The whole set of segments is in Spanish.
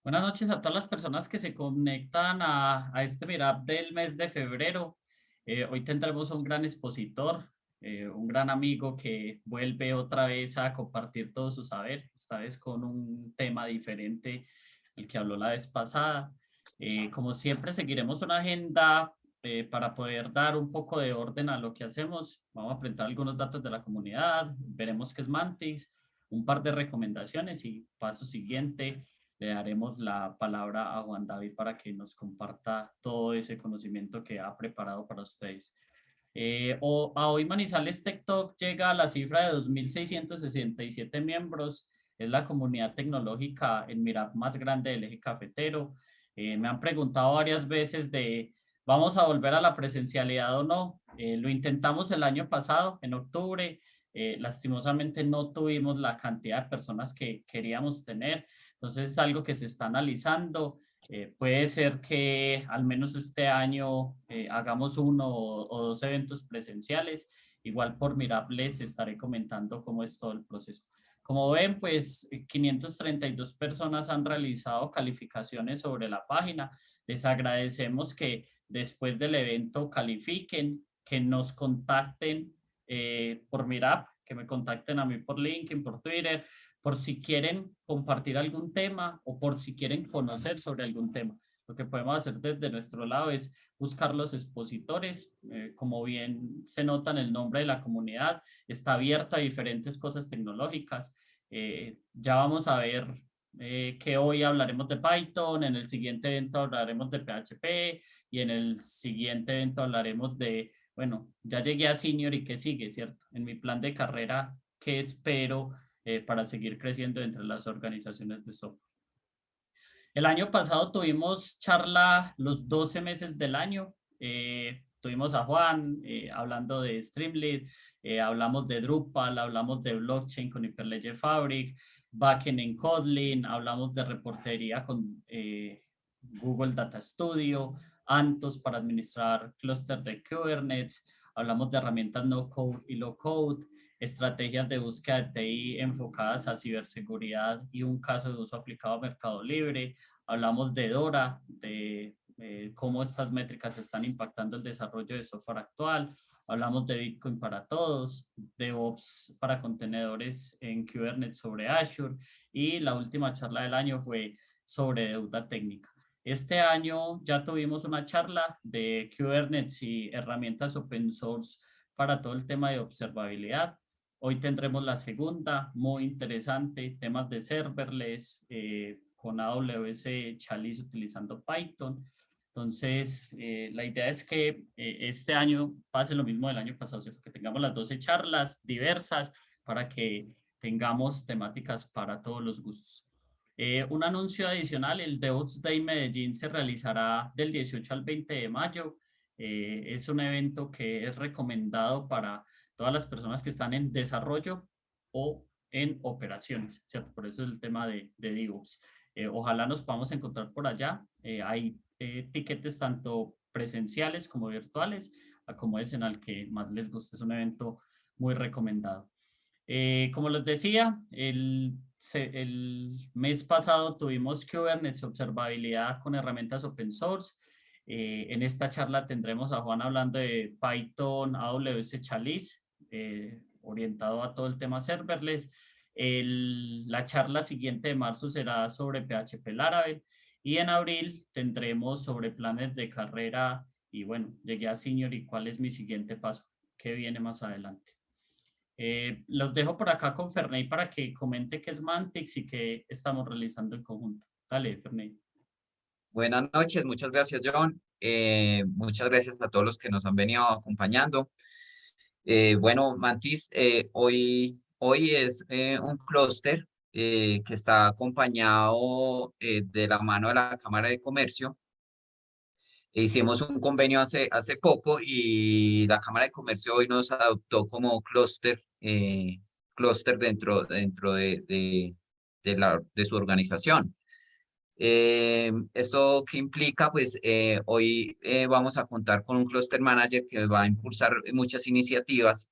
Buenas noches a todas las personas que se conectan a este Meetup del mes de febrero. Hoy tendremos un gran expositor, un gran amigo que vuelve otra vez a compartir todo su saber, esta vez con un tema diferente al que habló la vez pasada. Como siempre, seguiremos una agenda para poder dar un poco de orden a lo que hacemos. Vamos a presentar algunos datos de la comunidad, veremos qué es Mantix, un par de recomendaciones y paso siguiente le daremos la palabra a Juan David para que nos comparta todo ese conocimiento que ha preparado para ustedes. A hoy Manizales TikTok llega a la cifra de 2.667 miembros. Es la comunidad tecnológica en Mirap más grande del eje cafetero. Me han preguntado varias veces de, ¿vamos a volver a la presencialidad o no? Lo intentamos el año pasado, en octubre. Lastimosamente no tuvimos la cantidad de personas que queríamos tener. Entonces es algo que se está analizando. Puede ser que al menos este año hagamos uno o dos eventos presenciales. Igual por Mirab les estaré comentando cómo es todo el proceso. Como ven, pues 532 personas han realizado calificaciones sobre la página. Les agradecemos que después del evento califiquen, que nos contacten por Mirab, que me contacten a mí por LinkedIn, por Twitter, por si quieren compartir algún tema o por si quieren conocer sobre algún tema. Lo que podemos hacer desde nuestro lado es buscar los expositores. Como bien se nota en el nombre de la comunidad, está abierta a diferentes cosas tecnológicas. Ya vamos a ver que hoy hablaremos de Python, en el siguiente evento hablaremos de PHP y en el siguiente evento hablaremos de, bueno, ya llegué a senior y qué sigue, ¿cierto? En mi plan de carrera, ¿qué espero para seguir creciendo entre las organizaciones de software? El año pasado tuvimos charla los 12 meses del año. Tuvimos a Juan hablando de Streamlit, hablamos de Drupal, hablamos de blockchain con Hyperledger Fabric, backend en Kotlin, hablamos de reportería con Google Data Studio, Antos para administrar clúster de Kubernetes, hablamos de herramientas no code y low code, estrategias de búsqueda de TI enfocadas a ciberseguridad y un caso de uso aplicado a Mercado Libre. Hablamos de Dora, de cómo estas métricas están impactando el desarrollo de software actual. Hablamos de Bitcoin para todos, DevOps para contenedores en Kubernetes sobre Azure y la última charla del año fue sobre deuda técnica. Este año ya tuvimos una charla de Kubernetes y herramientas open source para todo el tema de observabilidad. Hoy tendremos la segunda, muy interesante, temas de serverless, con AWS Chalice utilizando Python. Entonces, la idea es que este año pase lo mismo del año pasado, ¿cierto? Que tengamos las 12 charlas diversas para que tengamos temáticas para todos los gustos. Un anuncio adicional, el DevOps Day Medellín se realizará del 18 al 20 de mayo. Es un evento que es recomendado para todas las personas que están en desarrollo o en operaciones, ¿cierto? Por eso es el tema de DevOps. Ojalá nos podamos encontrar por allá. Hay tiquetes tanto presenciales como virtuales, como es en el que más les guste. Es un evento muy recomendado. Como les decía, el mes pasado tuvimos Kubernetes observabilidad con herramientas open source. En esta charla tendremos a Juan hablando de Python, AWS Chalice, orientado a todo el tema serverless. La charla siguiente de marzo será sobre PHP Laravel y en abril tendremos sobre planes de carrera y bueno, llegué a senior y cuál es mi siguiente paso, qué viene más adelante. Los dejo por acá con Ferney para que comente qué es Mantix y qué estamos realizando en conjunto. Dale, Ferney. Buenas noches, muchas gracias, John. Muchas gracias a todos los que nos han venido acompañando. Bueno, Mantis, hoy es un clúster que está acompañado de la mano de la Cámara de Comercio. Hicimos un convenio hace poco y la Cámara de Comercio hoy nos adoptó como clúster dentro de su organización. ¿Esto qué implica? Pues hoy vamos a contar con un cluster manager que va a impulsar muchas iniciativas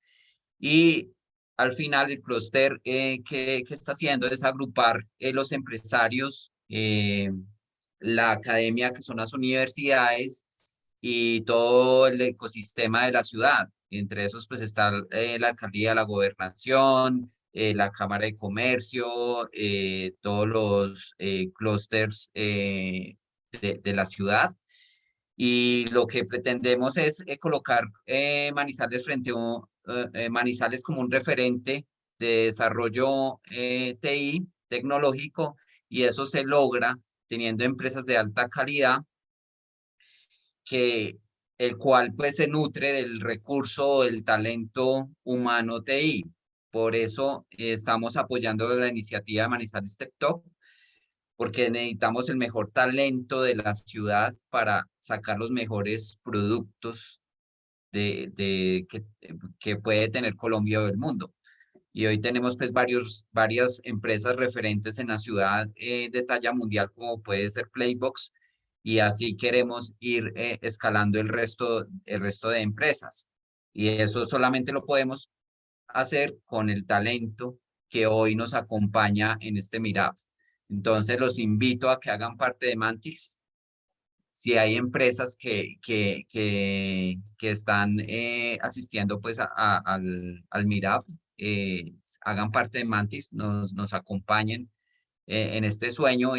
y al final el clúster que está haciendo es agrupar los empresarios eh, la academia, que son las universidades, y todo el ecosistema de la ciudad. Entre esos, pues está la alcaldía, la gobernación, la Cámara de Comercio, todos los clústeres de la ciudad. Y lo que pretendemos es colocar Manizales Manizales como un referente de desarrollo TI tecnológico, y eso se logra teniendo empresas de alta calidad, que el cual pues se nutre del recurso, del talento humano TI. Por eso estamos apoyando la iniciativa de Manizales Tech Talk, porque necesitamos el mejor talento de la ciudad para sacar los mejores productos que puede tener Colombia o el mundo. Y hoy tenemos pues varias empresas referentes en la ciudad de talla mundial, como puede ser Playbox, y así queremos ir escalando el resto de empresas. Y eso solamente lo podemos hacer con el talento que hoy nos acompaña en este Meetup. Entonces los invito a que hagan parte de Mantix. Si hay empresas que están asistiendo pues al Meetup, hagan parte de Mantis, nos acompañen en este sueño,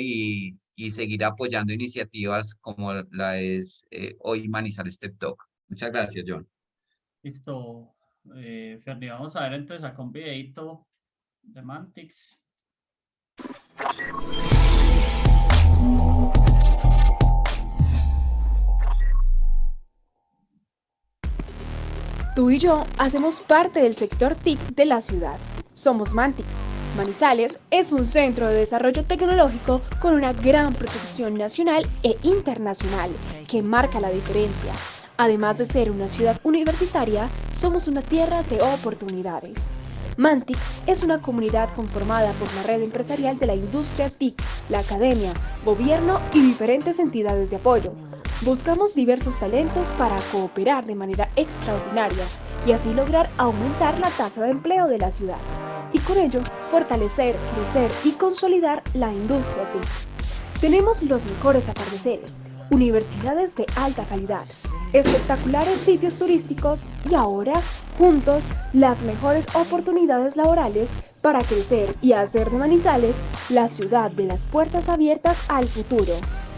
y seguir apoyando iniciativas como la es hoy Manizales Step Talk. Muchas gracias, John. Listo, Ferni, vamos a ver entonces acá un videito de Mantix. Tú y yo hacemos parte del sector TIC de la ciudad. Somos Mantix. Manizales es un centro de desarrollo tecnológico con una gran protección nacional e internacional que marca la diferencia. Además de ser una ciudad universitaria, somos una tierra de oportunidades. Mantix es una comunidad conformada por la red empresarial de la industria TIC, la academia, gobierno y diferentes entidades de apoyo. Buscamos diversos talentos para cooperar de manera extraordinaria y así lograr aumentar la tasa de empleo de la ciudad y con ello fortalecer, crecer y consolidar la industria TIC. Tenemos los mejores atardeceres, universidades de alta calidad, espectaculares sitios turísticos y ahora, juntos, las mejores oportunidades laborales para crecer y hacer de Manizales la ciudad de las puertas abiertas al futuro.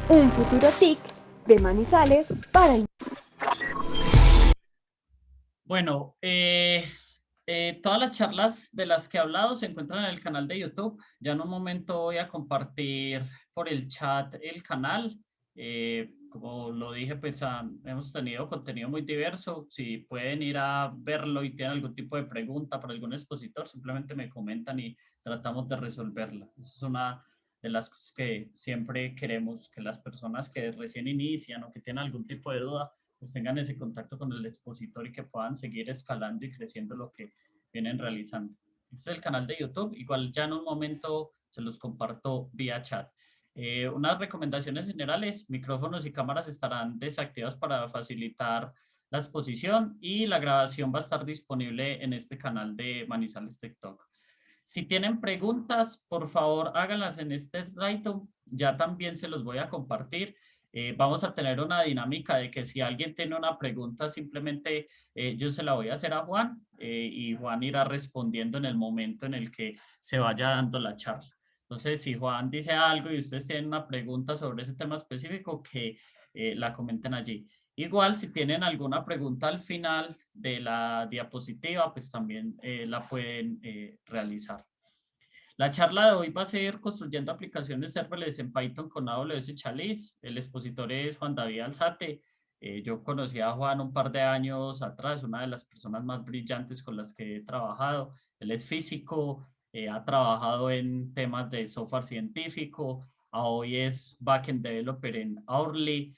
Un futuro TIC de Manizales para el... Bueno, todas las charlas de las que he hablado se encuentran en el canal de YouTube. Ya en un momento voy a compartir por el chat el canal. Como lo dije, pues hemos tenido contenido muy diverso. Si pueden ir a verlo y tienen algún tipo de pregunta para algún expositor, simplemente me comentan y tratamos de resolverla. Esa es una de las cosas que siempre queremos, que las personas que recién inician o que tienen algún tipo de duda, pues tengan ese contacto con el expositor y que puedan seguir escalando y creciendo lo que vienen realizando. Este es el canal de YouTube, igual ya en un momento se los comparto vía chat. Unas recomendaciones generales: micrófonos y cámaras estarán desactivados para facilitar la exposición y la grabación va a estar disponible en este canal de Manizales TikTok. Si tienen preguntas, por favor háganlas en este slide, ya también se los voy a compartir. Vamos a tener una dinámica de que si alguien tiene una pregunta, simplemente yo se la voy a hacer a Juan y Juan irá respondiendo en el momento en el que se vaya dando la charla. Entonces, si Juan dice algo y ustedes tienen una pregunta sobre ese tema específico, que la comenten allí. Igual, si tienen alguna pregunta al final de la diapositiva, pues también la pueden realizar. La charla de hoy va a ser construyendo aplicaciones serverless en Python con AWS Chalice. El expositor es Juan David Alzate. Yo conocí a Juan un par de años atrás, una de las personas más brillantes con las que he trabajado. Él es físico, ha trabajado en temas de software científico, hoy es backend developer en Hourly,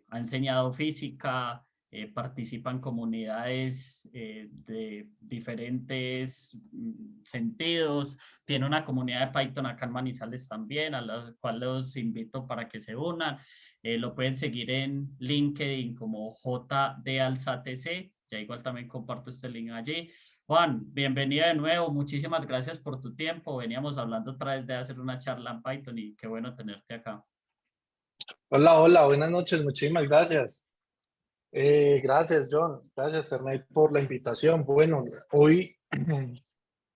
ha enseñado física, participa en comunidades de diferentes sentidos, tiene una comunidad de Python acá en Manizales también, a la cual los invito para que se unan. Lo pueden seguir en LinkedIn como JD Alzatec, ya igual también comparto este link allí. Juan, bienvenido de nuevo. Muchísimas gracias por tu tiempo. Veníamos hablando otra vez de hacer una charla en Python y qué bueno tenerte acá. Hola, hola, buenas noches, muchísimas gracias. Gracias, John, gracias, Fernay, por la invitación. Bueno, hoy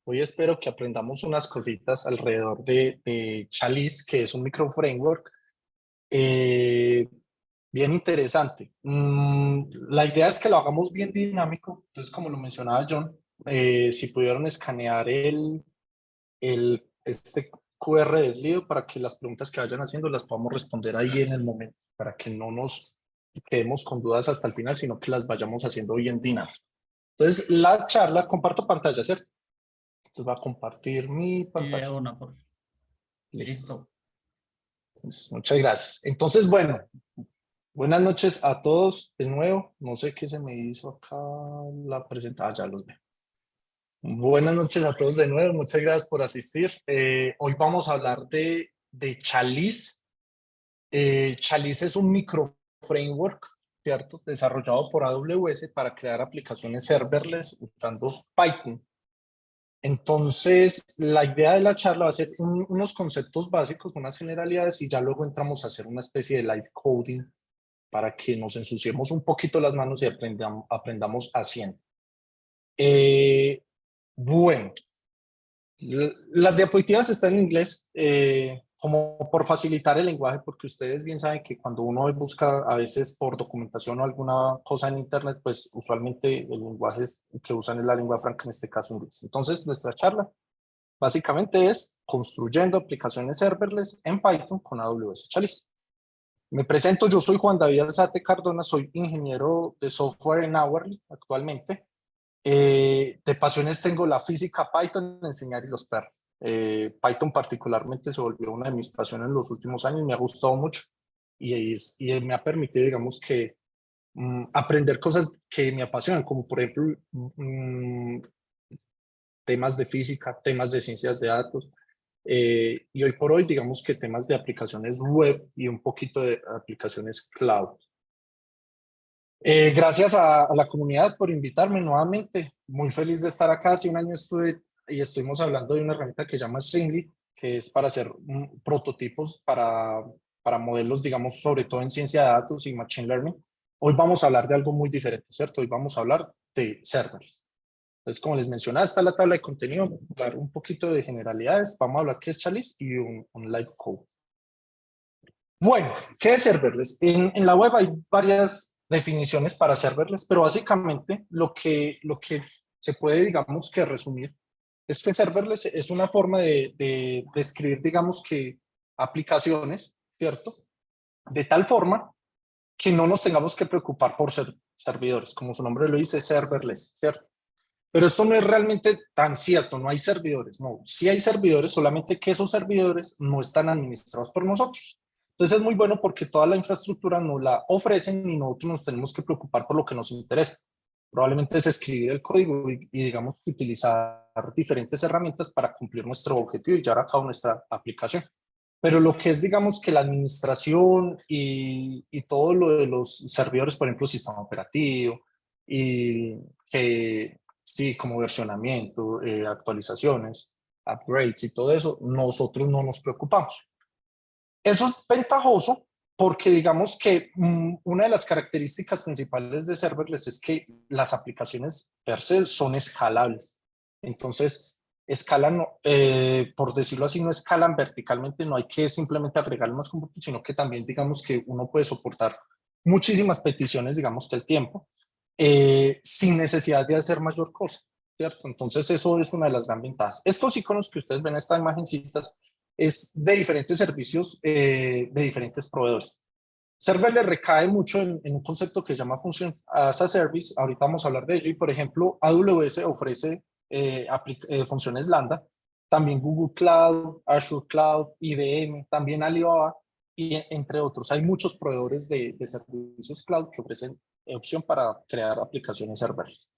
espero que aprendamos unas cositas alrededor de Chalice, que es un micro framework bien interesante. La idea es que lo hagamos bien dinámico, entonces, como lo mencionaba John, si pudieron escanear este QR de Slido para que las preguntas que vayan haciendo las podamos responder ahí en el momento, para que no nos quedemos con dudas hasta el final, sino que las vayamos haciendo bien dinámico. Entonces, la charla, comparto pantalla, ¿cierto? Entonces, va a compartir mi Y de pantalla. una, por... Listo. Listo. Pues, muchas gracias. Entonces, bueno, buenas noches a todos de nuevo. No sé qué se me hizo acá la presentación. Ya los veo. Buenas noches a todos de nuevo, muchas gracias por asistir. Hoy vamos a hablar de Chalice. Chalice es un micro framework, ¿cierto? Desarrollado por AWS para crear aplicaciones serverless usando Python. Entonces, la idea de la charla va a ser unos conceptos básicos, unas generalidades, y ya luego entramos a hacer una especie de live coding para que nos ensuciemos un poquito las manos y aprendamos haciendo. Bueno, las diapositivas están en inglés, como por facilitar el lenguaje, porque ustedes bien saben que cuando uno busca a veces por documentación o alguna cosa en internet, pues usualmente el lenguaje que usan es la lengua franca, en este caso inglés. Entonces, nuestra charla básicamente es construyendo aplicaciones serverless en Python con AWS Chalice. Me presento, yo soy Juan David Alzate Cardona, soy ingeniero de software en Hourly actualmente. De pasiones tengo la física, Python, enseñar y los perros. Python particularmente se volvió una de mis pasiones en los últimos años, me ha gustado mucho y me ha permitido, digamos, que aprender cosas que me apasionan, como por ejemplo temas de física, temas de ciencias de datos, y hoy por hoy, digamos que temas de aplicaciones web y un poquito de aplicaciones cloud. Gracias a la comunidad por invitarme nuevamente. Muy feliz de estar acá. Hace un año estuve y estuvimos hablando de una herramienta que se llama Stringly, que es para hacer prototipos para modelos, digamos, sobre todo en ciencia de datos y machine learning. Hoy vamos a hablar de algo muy diferente, ¿cierto? Hoy vamos a hablar de serverless. Entonces, como les mencionaba, está la tabla de contenido, hablar un poquito de generalidades. Vamos a hablar qué es Chalice y un live code. Bueno, ¿qué es serverless? En la web hay varias definiciones para serverless, pero básicamente lo que se puede, digamos, que resumir es que serverless es una forma de escribir, digamos, que aplicaciones, ¿cierto? De tal forma que no nos tengamos que preocupar por ser servidores, como su nombre lo dice, serverless, ¿cierto? Pero esto no es realmente tan cierto, no hay servidores, no, sí hay servidores, solamente que esos servidores no están administrados por nosotros. Entonces es muy bueno porque toda la infraestructura nos la ofrecen y nosotros nos tenemos que preocupar por lo que nos interesa. Probablemente es escribir el código y digamos, utilizar diferentes herramientas para cumplir nuestro objetivo y llevar a cabo nuestra aplicación. Pero lo que es, digamos, que la administración y todo lo de los servidores, por ejemplo, sistema operativo, y que sí, como versionamiento, actualizaciones, upgrades y todo eso, nosotros no nos preocupamos. Eso es ventajoso porque digamos que una de las características principales de serverless es que las aplicaciones per se son escalables. Entonces, escalan, por decirlo así, no escalan verticalmente, no hay que simplemente agregar más cómputo, sino que también digamos que uno puede soportar muchísimas peticiones, digamos que el tiempo, sin necesidad de hacer mayor cosa, ¿cierto? Entonces eso es una de las grandes ventajas. Estos iconos que ustedes ven en estas imagencitas es de diferentes servicios de diferentes proveedores. Serverless recae mucho en un concepto que se llama Function as a Service. Ahorita vamos a hablar de ello. Y, por ejemplo, AWS ofrece funciones Lambda. También Google Cloud, Azure Cloud, IBM, también Alibaba, y entre otros. Hay muchos proveedores de servicios cloud que ofrecen opción para crear aplicaciones serverless.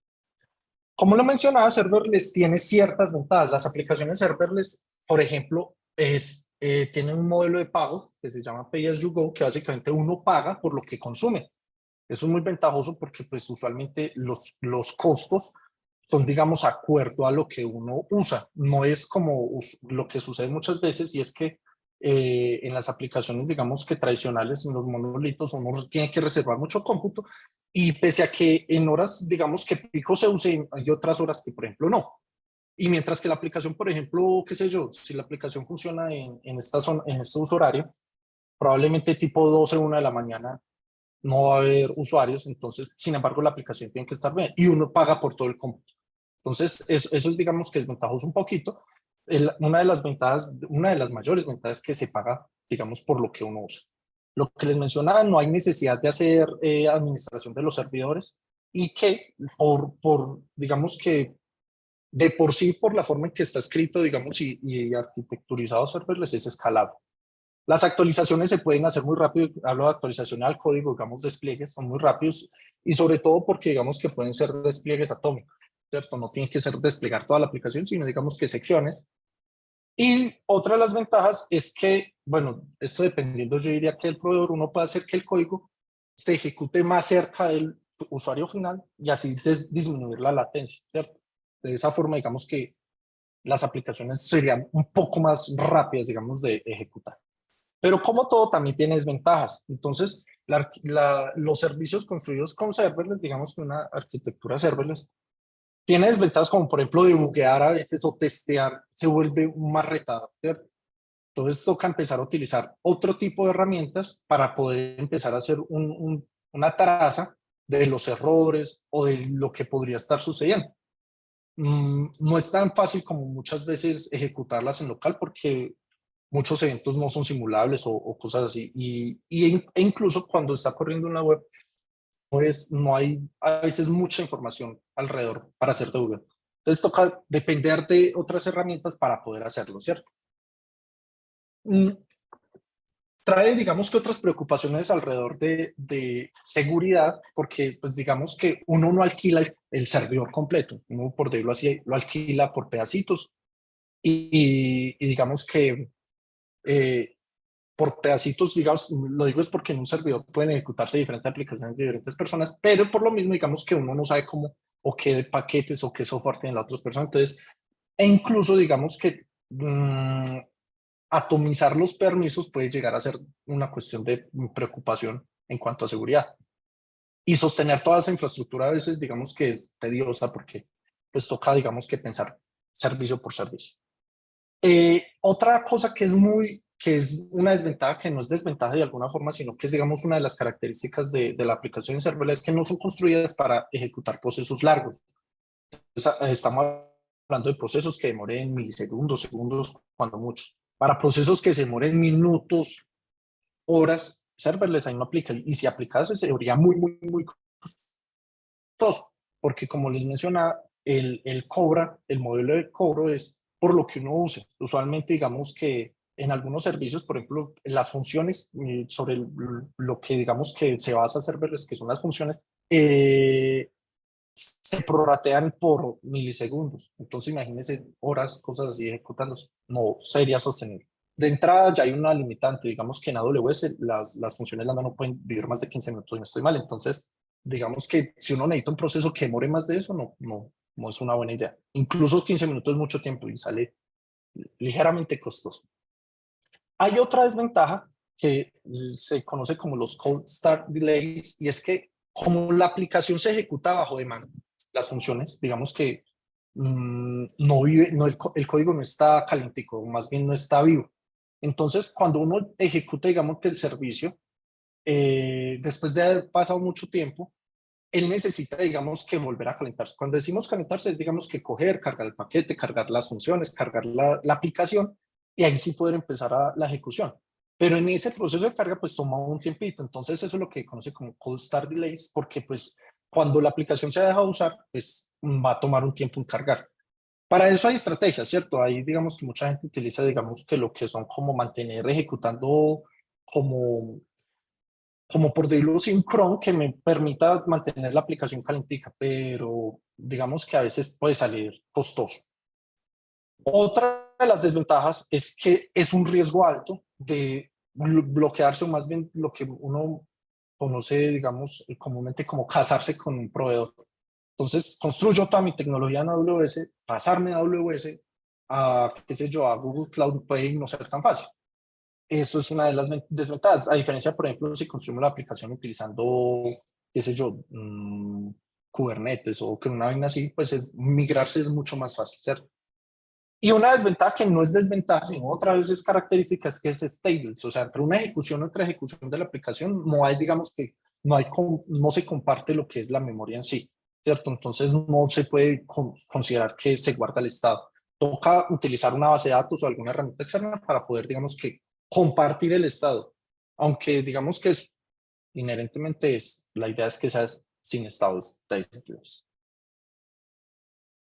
Como lo mencionaba, serverless tiene ciertas ventajas. Las aplicaciones serverless, por ejemplo, tienen un modelo de pago que se llama Pay as you go, que básicamente uno paga por lo que consume. Eso es muy ventajoso porque pues usualmente los costos son, digamos, acuerdo a lo que uno usa. No es como lo que sucede muchas veces, y es que en las aplicaciones, digamos que tradicionales, en los monolitos, uno tiene que reservar mucho cómputo, y pese a que en horas, digamos que pico se use, hay otras horas que, por ejemplo, no. Y mientras que la aplicación, por ejemplo, qué sé yo, si la aplicación funciona en esta zona, en este uso horario, probablemente tipo 12, 1 de la mañana no va a haber usuarios, entonces, sin embargo, la aplicación tiene que estar bien y uno paga por todo el cómputo. Entonces, eso es, digamos, que es ventajoso un poquito. Una de las ventajas, una de las mayores ventajas es que se paga, digamos, por lo que uno usa. Lo que les mencionaba, no hay necesidad de hacer administración de los servidores, y que digamos que de por sí, por la forma en que está escrito, digamos, y arquitecturizado serverless, es escalable. Las actualizaciones se pueden hacer muy rápido. Hablo de actualización al código, digamos, despliegues son muy rápidos, y sobre todo porque, digamos, que pueden ser despliegues atómicos, ¿cierto? No tiene que ser desplegar toda la aplicación, sino, digamos, que secciones. Y otra de las ventajas es que, bueno, esto dependiendo, yo diría que el proveedor, uno puede hacer que el código se ejecute más cerca del usuario final, y así disminuir la latencia, ¿cierto? De esa forma, digamos que las aplicaciones serían un poco más rápidas, digamos, de ejecutar. Pero como todo, también tiene desventajas. Entonces, los servicios construidos con serverless, digamos que una arquitectura serverless, tiene desventajas como, por ejemplo, debuguear a veces o testear se vuelve más retador, ¿cierto? Entonces toca empezar a utilizar otro tipo de herramientas para poder empezar a hacer una traza de los errores o de lo que podría estar sucediendo. No es tan fácil como muchas veces ejecutarlas en local, porque muchos eventos no son simulables o cosas así. E incluso cuando está corriendo en la web, no hay a veces mucha información alrededor para hacer debug. Entonces toca depender de otras herramientas para poder hacerlo, ¿cierto? Trae, digamos que otras preocupaciones alrededor de seguridad, porque pues digamos que uno no alquila el servidor completo, uno, por decirlo así, lo alquila por pedacitos, y digamos que por pedacitos, digamos, lo digo es porque en un servidor pueden ejecutarse diferentes aplicaciones de diferentes personas, pero por lo mismo, digamos que uno no sabe cómo o qué paquetes o qué software tienen las otras personas. Entonces, e incluso digamos que atomizar los permisos puede llegar a ser una cuestión de preocupación en cuanto a seguridad. Y sostener toda esa infraestructura a veces, digamos que es tediosa, porque pues toca, digamos, que pensar servicio por servicio. Otra cosa que es una desventaja, que no es desventaja de alguna forma, sino que es, digamos, una de las características de la aplicación de serverless, es que no son construidas para ejecutar procesos largos. Estamos hablando de procesos que demoren milisegundos, segundos, cuando mucho. Para procesos que se demoren minutos, horas, serverless ahí no aplica. Y si aplicase, sería muy, muy, muy costoso, porque como les mencionaba, el modelo de cobro es por lo que uno use. Usualmente, digamos que en algunos servicios, por ejemplo, las funciones, sobre lo que digamos que se basa serverless, que son las funciones, se prorratean por milisegundos. Entonces, imagínense horas, cosas así ejecutándose. No sería sostenible. De entrada ya hay una limitante, digamos que en AWS las funciones lambda no pueden vivir más de 15 minutos, y no estoy mal. Entonces, digamos que si uno necesita un proceso que demore más de eso, no es una buena idea. Incluso 15 minutos es mucho tiempo y sale ligeramente costoso. Hay otra desventaja que se conoce como los cold start delays, y es que como la aplicación se ejecuta bajo demanda, las funciones, digamos que el código no está calentico, más bien no está vivo. Entonces, cuando uno ejecuta, digamos que el servicio, después de haber pasado mucho tiempo, él necesita, digamos, que volver a calentarse. Cuando decimos calentarse, es, digamos, que coger, cargar el paquete, cargar las funciones, cargar la aplicación, y ahí sí poder empezar la ejecución. Pero en ese proceso de carga, pues toma un tiempito. Entonces, eso es lo que conoce como cold start delays, porque pues cuando la aplicación se deja de usar, pues va a tomar un tiempo en cargar. Para eso hay estrategias, ¿cierto? Ahí digamos que mucha gente utiliza, digamos, que lo que son como mantener ejecutando como por decirlo así, un cron que me permita mantener la aplicación calentica, pero digamos que a veces puede salir costoso. Otra de las desventajas es que es un riesgo alto de bloquearse, o más bien lo que uno conoce, digamos, comúnmente como casarse con un proveedor. Entonces, construyo toda mi tecnología en AWS, pasarme a AWS a, qué sé yo, a Google Cloud puede no ser tan fácil. Eso es una de las desventajas, a diferencia, por ejemplo, si construimos la aplicación utilizando, qué sé yo, Kubernetes o que una vaina así, pues migrarse es mucho más fácil, ¿cierto? Y una desventaja que no es desventaja, sino otra vez es característica, es que es stable, o sea, entre una ejecución y otra ejecución de la aplicación no hay, digamos que, no se comparte lo que es la memoria en sí, ¿cierto? Entonces no se puede considerar que se guarda el estado. Toca utilizar una base de datos o alguna herramienta externa para poder, digamos que, compartir el estado, aunque digamos que es inherentemente la idea es que sea sin estado stateless.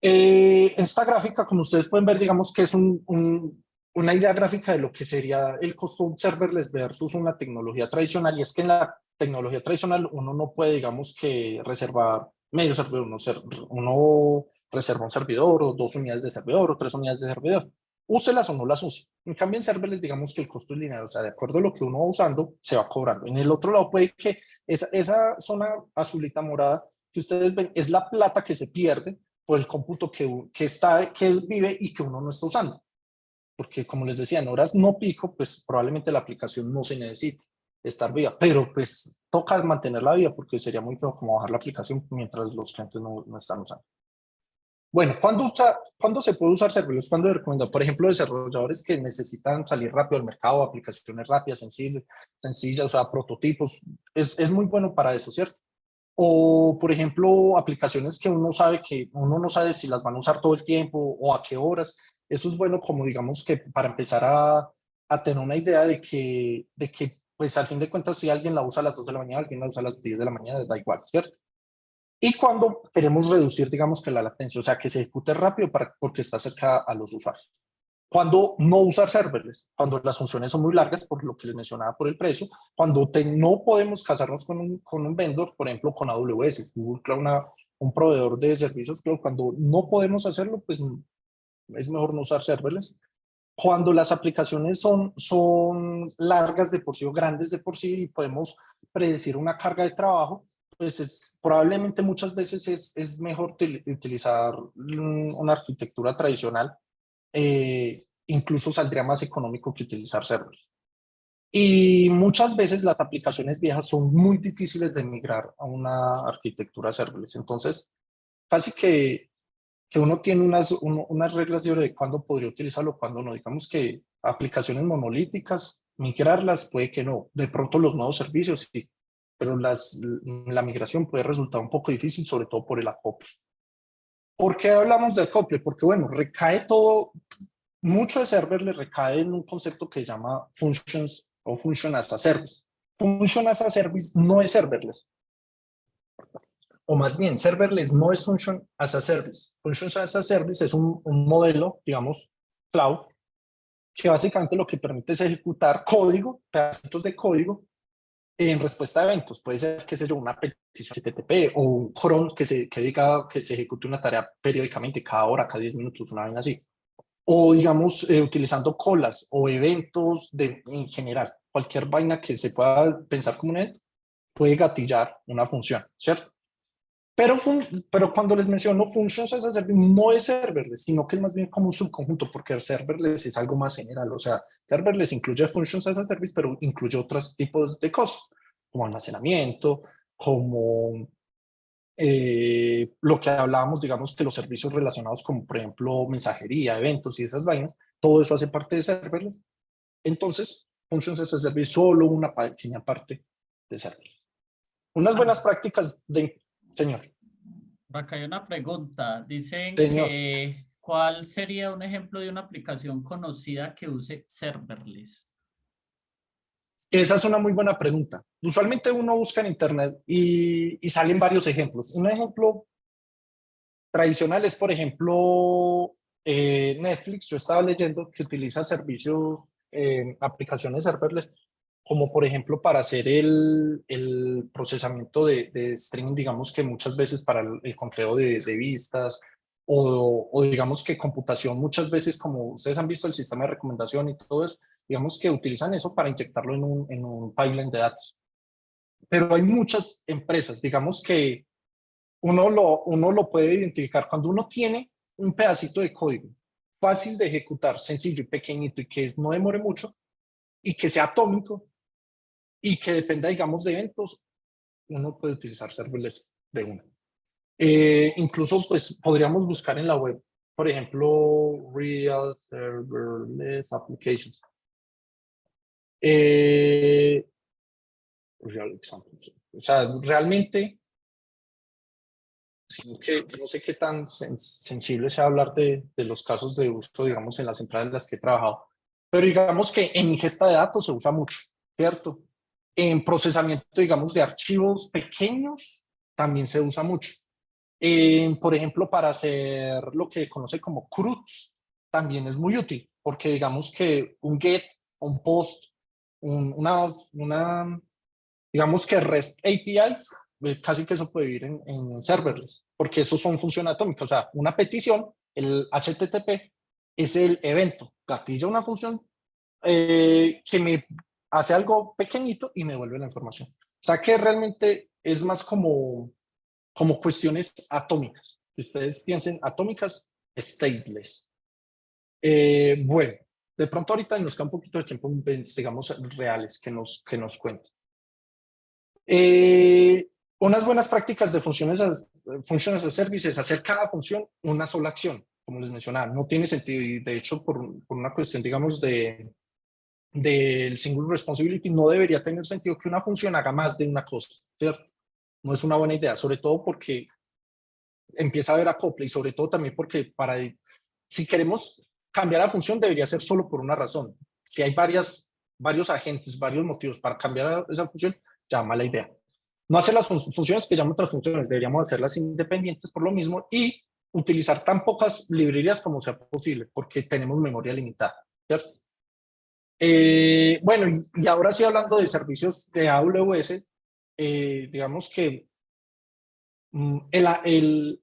Esta gráfica, como ustedes pueden ver, digamos que es una idea gráfica de lo que sería el costo serverless versus una tecnología tradicional, y es que en la tecnología tradicional uno no puede, digamos que reservar medio servidor, uno reserva un servidor o 2 unidades de servidor o 3 unidades de servidor, úselas o no las use. En cambio en serverless digamos que el costo es lineal, o sea, de acuerdo a lo que uno va usando, se va cobrando. En el otro lado puede que esa zona azulita morada que ustedes ven es la plata que se pierde por el cómputo que vive y que uno no está usando. Porque como les decía, en horas no pico, pues probablemente la aplicación no se necesite estar viva, pero pues toca mantenerla viva porque sería muy feo como bajar la aplicación mientras los clientes no están usando. Bueno, ¿cuándo se puede usar serverless? ¿Cuándo recomiendo? Por ejemplo, desarrolladores que necesitan salir rápido al mercado, aplicaciones rápidas, sencillas, o sea, prototipos. Es muy bueno para eso, ¿cierto? O, por ejemplo, aplicaciones que uno no sabe si las van a usar todo el tiempo o a qué horas. Eso es bueno como digamos que para empezar a tener una idea de que pues al fin de cuentas si alguien la usa a las 2 de la mañana, alguien la usa a las 10 de la mañana, da igual, ¿cierto? Y cuando queremos reducir, digamos que la latencia, o sea, que se ejecute rápido porque está cerca a los usuarios. Cuando no usar serverless, cuando las funciones son muy largas, por lo que les mencionaba por el precio, cuando no podemos casarnos con un vendor, por ejemplo, con AWS, Google Cloud, un proveedor de servicios, pero cuando no podemos hacerlo, pues es mejor no usar serverless. Cuando las aplicaciones son largas de por sí o grandes de por sí y podemos predecir una carga de trabajo, pues probablemente muchas veces es mejor utilizar una arquitectura tradicional, incluso saldría más económico que utilizar serverless. Y muchas veces las aplicaciones viejas son muy difíciles de migrar a una arquitectura serverless. Entonces, casi que uno tiene unas reglas de cuándo podría utilizarlo, cuándo no. Digamos que aplicaciones monolíticas, migrarlas puede que no. De pronto los nuevos servicios sí, pero la migración puede resultar un poco difícil, sobre todo por el acople. ¿Por qué hablamos de acople? Porque bueno, recae todo, mucho de serverless recae en un concepto que se llama functions o function as a service. Function as a service no es serverless. O más bien, serverless no es function as a service. Function as a service es un modelo, digamos, cloud, que básicamente lo que permite es ejecutar código, pedacitos de código, en respuesta a eventos. Puede ser, qué sé yo, una petición HTTP o un cron que diga que se ejecute una tarea periódicamente, cada hora, cada 10 minutos, una vaina así. O digamos, utilizando colas o eventos en general. Cualquier vaina que se pueda pensar como un evento puede gatillar una función, ¿cierto? Pero cuando les menciono functions as a service, no es serverless, sino que es más bien como un subconjunto, porque el serverless es algo más general. O sea, serverless incluye functions as a service, pero incluye otros tipos de cosas, como almacenamiento, como lo que hablábamos, digamos que los servicios relacionados como, por ejemplo, mensajería, eventos y esas vainas, todo eso hace parte de serverless. Entonces, functions as a service solo una pequeña parte de serverless. Unas buenas prácticas de... Señor. Acá hay una pregunta. Dicen Señor. que ¿cuál sería un ejemplo de una aplicación conocida que use serverless? Esa es una muy buena pregunta. Usualmente uno busca en internet y salen varios ejemplos. Un ejemplo tradicional es, por ejemplo, Netflix. Yo estaba leyendo que utiliza servicios, aplicaciones serverless, como por ejemplo para hacer el procesamiento de streaming, digamos que muchas veces para el conteo de vistas o digamos que computación, muchas veces como ustedes han visto el sistema de recomendación y todo eso, digamos que utilizan eso para inyectarlo en un pipeline de datos. Pero hay muchas empresas, digamos que uno lo puede identificar cuando uno tiene un pedacito de código fácil de ejecutar, sencillo y pequeñito y que no demore mucho y que sea atómico y que dependa, digamos, de eventos, uno puede utilizar serverless de una. Incluso, pues, podríamos buscar en la web, por ejemplo, Real Serverless Applications. Real examples. O sea, realmente, sino que no sé qué tan sensible sea hablar de los casos de uso, digamos, en las empresas en las que he trabajado. Pero digamos que en ingesta de datos se usa mucho, ¿cierto? En procesamiento, digamos, de archivos pequeños también se usa mucho. Por ejemplo, para hacer lo que conoce como CRUDs, también es muy útil, porque digamos que un GET, un POST, digamos que REST APIs, casi que eso puede ir en serverless, porque esos son funciones atómicas. O sea, una petición, el HTTP, es el evento, gatilla una función que me hace algo pequeñito y me devuelve la información. O sea, que realmente es más como cuestiones atómicas. Si ustedes piensen atómicas, stateless. Bueno, de pronto ahorita nos queda un poquito de tiempo, digamos, reales que nos cuenten. Unas buenas prácticas de funciones de service es hacer cada función una sola acción, como les mencionaba. No tiene sentido y de hecho por una cuestión, digamos, del single responsibility, no debería tener sentido que una función haga más de una cosa, ¿cierto? No es una buena idea, sobre todo porque empieza a haber acople y sobre todo también porque si queremos cambiar la función debería ser solo por una razón. Si hay varios agentes, varios motivos para cambiar esa función, ya mala idea. No hacer las funciones que llaman otras funciones, deberíamos hacerlas independientes por lo mismo y utilizar tan pocas librerías como sea posible, porque tenemos memoria limitada, ¿cierto? Bueno, y ahora sí hablando de servicios de AWS, digamos que el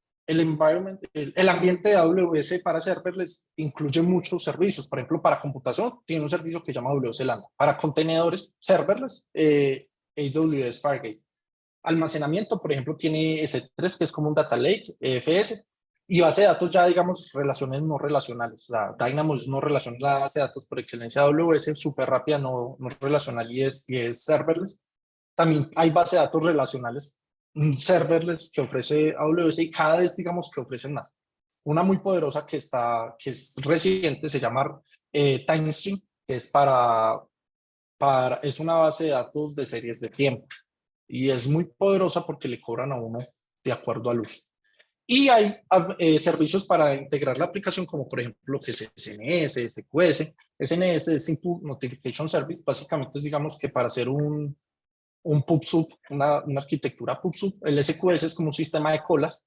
ambiente de AWS para serverless incluye muchos servicios. Por ejemplo, para computación tiene un servicio que se llama AWS Lambda. Para contenedores serverless, AWS Fargate. Almacenamiento, por ejemplo, tiene S3, que es como un data lake, EFS. Y base de datos ya, digamos, relaciones no relacionales. O sea, Dynamo es no relacional, la base de datos por excelencia de AWS, súper rápida, no relacional y es serverless. También hay base de datos relacionales serverless que ofrece AWS y cada vez digamos que ofrecen más. Una muy poderosa que es reciente se llama TimeStream, que es es una base de datos de series de tiempo y es muy poderosa porque le cobran a uno de acuerdo al uso. Y hay servicios para integrar la aplicación como por ejemplo lo que es SNS, SQS. SNS es Simple Notification Service, básicamente es digamos que para hacer un PubSub, una arquitectura PubSub. El SQS es como un sistema de colas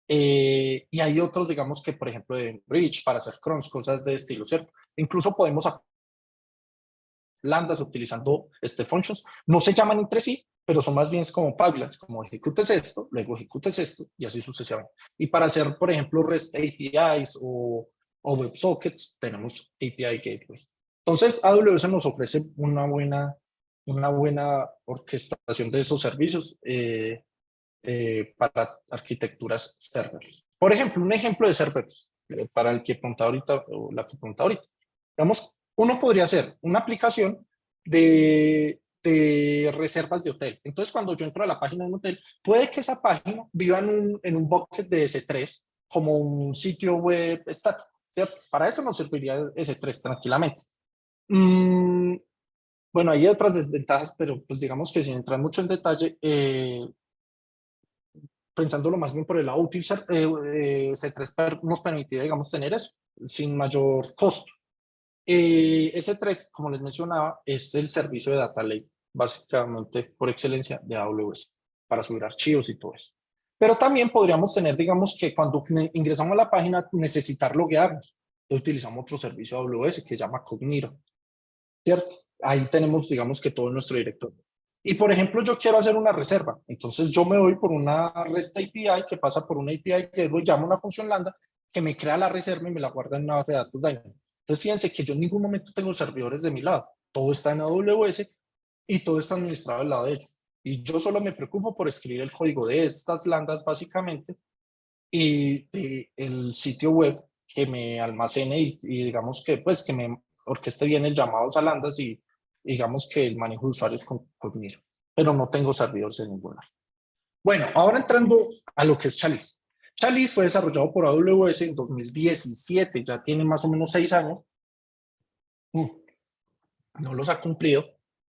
y hay otros, digamos que por ejemplo de Bridge para hacer crons, cosas de estilo, ¿cierto? Incluso podemos lambdas utilizando functions, no se llaman entre sí, pero son más bien como pipelines, como ejecutes esto, luego ejecutes esto y así sucesivamente. Y para hacer, por ejemplo, REST APIs o WebSockets, tenemos API Gateway. Entonces, AWS nos ofrece una buena orquestación de esos servicios para arquitecturas serverless. Por ejemplo, un ejemplo de serverless, para el que pregunta ahorita, o la que pregunta ahorita. Digamos, uno podría hacer una aplicación de reservas de hotel. Entonces, cuando yo entro a la página de un hotel, puede que esa página viva en un bucket de S3 como un sitio web estático, ¿cierto? Para eso nos serviría S3 tranquilamente. Bueno, hay otras desventajas, pero pues digamos que sin entrar mucho en detalle, pensándolo más bien por el lado útil, S3 nos permitiría, digamos, tener eso sin mayor costo. S3, como les mencionaba, es el servicio de Data Lake, básicamente por excelencia de AWS, para subir archivos y todo eso. Pero también podríamos tener, digamos, que cuando ingresamos a la página, necesitar loguearnos. Entonces utilizamos otro servicio de AWS que se llama Cognito, ¿cierto? Ahí tenemos, digamos, que todo nuestro directorio. Y, por ejemplo, yo quiero hacer una reserva. Entonces, yo me voy por una REST API que pasa por una API que luego llamo una función lambda que me crea la reserva y me la guarda en una base de datos Dynamo. Entonces, fíjense que yo en ningún momento tengo servidores de mi lado. Todo está en AWS y todo está administrado del lado de ellos. y yo solo me preocupo por escribir el código de estas lambdas básicamente y de el sitio web que me almacene y digamos que pues que me orqueste bien el llamado a lambdas y digamos que el manejo de usuarios con Miro, pero no tengo servidores en ninguna. Bueno, ahora entrando a lo que es Chalice. Chalice fue desarrollado por AWS en 2017, ya tiene más o menos 6 años. No los ha cumplido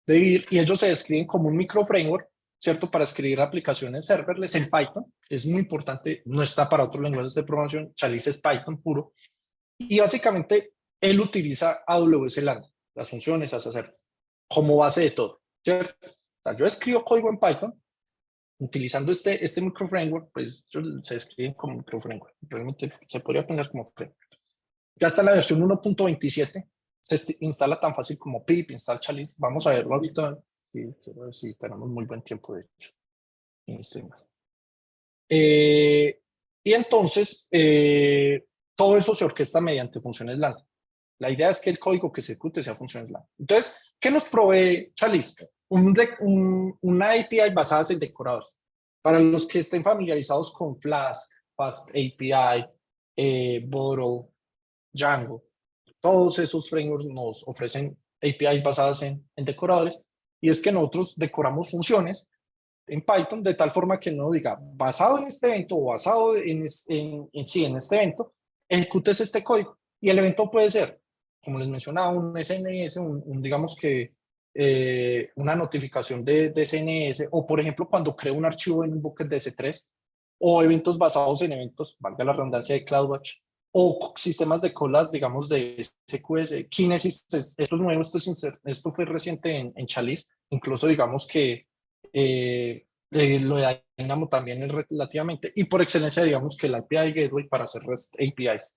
de vivir, y ellos se describen como un microframework, ¿cierto? Para escribir aplicaciones serverless en Python. Es muy importante, no está para otros lenguajes de programación, Chalice es Python puro. Y básicamente él utiliza AWS Lambda, las funciones as a service, como base de todo, ¿cierto? O sea, yo escribo código en Python, utilizando este microframework, pues se escriben como microframework. Realmente se podría pensar como framework. Ya está la versión 1.27, se instala tan fácil como pip, install Chalice. Vamos a verlo ahorita. Sí, quiero ver si tenemos muy buen tiempo, de hecho. Y entonces, todo eso se orquesta mediante funciones Lambda. La idea es que el código que se ejecute sea funciones Lambda. Entonces, ¿qué nos provee Chalice? Una API basada en decoradores. Para los que estén familiarizados con Flask, Fast API, Bottle, Django, todos esos frameworks nos ofrecen APIs basadas en decoradores, y es que nosotros decoramos funciones en Python de tal forma que no diga basado en este evento o basado en este evento, ejecutes este código, y el evento puede ser, como les mencionaba, un SNS, digamos que una notificación de SNS, o por ejemplo cuando creo un archivo en un bucket de S3, o eventos basados en eventos, valga la redundancia, de CloudWatch, o sistemas de colas, digamos, de SQS, Kinesis. Esto es nuevo, esto fue reciente en Chalice, incluso digamos que lo de Dynamo también es relativamente, y por excelencia digamos que el API Gateway para hacer REST APIs.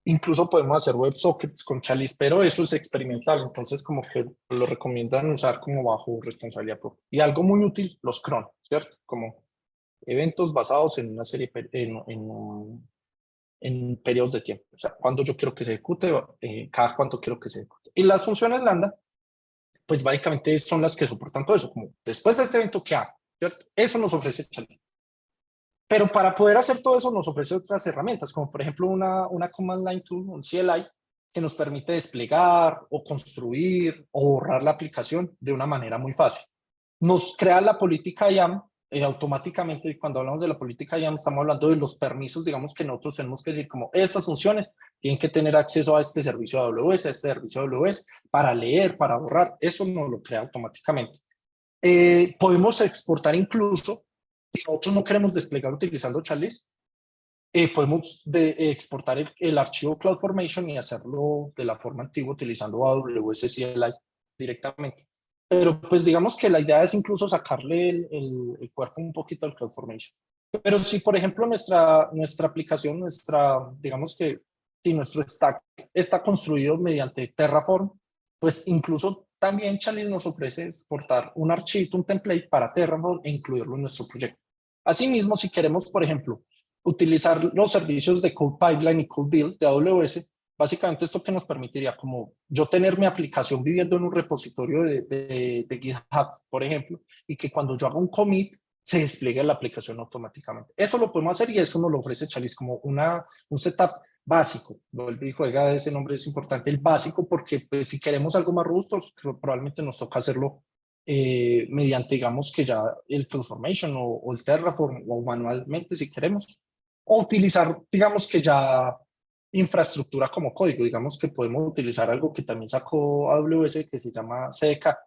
Incluso podemos hacer WebSockets con Chalice, pero eso es experimental, entonces como que lo recomiendan usar como bajo responsabilidad propia. Y algo muy útil, los cron, ¿cierto? Como eventos basados en una serie, en periodos de tiempo. O sea, cuando yo quiero que se ejecute, cada cuánto quiero que se ejecute. Y las funciones lambda, pues básicamente son las que soportan todo eso, como después de este evento, ¿qué hago? ¿Cierto? Eso nos ofrece Chalice. Pero para poder hacer todo eso nos ofrece otras herramientas, como por ejemplo una Command Line Tool, un CLI, que nos permite desplegar o construir o borrar la aplicación de una manera muy fácil. Nos crea la política YAML automáticamente, y cuando hablamos de la política YAML estamos hablando de los permisos, digamos, que nosotros tenemos que decir como estas funciones tienen que tener acceso a este servicio de AWS, a este servicio de AWS, para leer, para borrar. Eso nos lo crea automáticamente. Podemos exportar incluso, si nosotros no queremos desplegar utilizando Chalice, podemos exportar el archivo CloudFormation y hacerlo de la forma antigua utilizando AWS CLI directamente. Pero pues digamos que la idea es incluso sacarle el cuerpo un poquito al CloudFormation. Pero si por ejemplo nuestra aplicación, digamos que si nuestro stack está construido mediante Terraform, pues incluso también Chalice nos ofrece exportar un archivo, un template para Terraform e incluirlo en nuestro proyecto. Asimismo, si queremos, por ejemplo, utilizar los servicios de Code Pipeline y Code Build de AWS, básicamente esto que nos permitiría como yo tener mi aplicación viviendo en un repositorio de GitHub, por ejemplo, y que cuando yo haga un commit se despliegue la aplicación automáticamente. Eso lo podemos hacer y eso nos lo ofrece Chalice como un setup básico. Vuelvo y juega, ese nombre es importante, el básico, porque pues, si queremos algo más robusto, probablemente nos toca hacerlo mediante, digamos, que ya el CloudFormation o el Terraform, o manualmente si queremos, o utilizar, digamos, que ya infraestructura como código. Digamos que podemos utilizar algo que también sacó AWS que se llama CDK.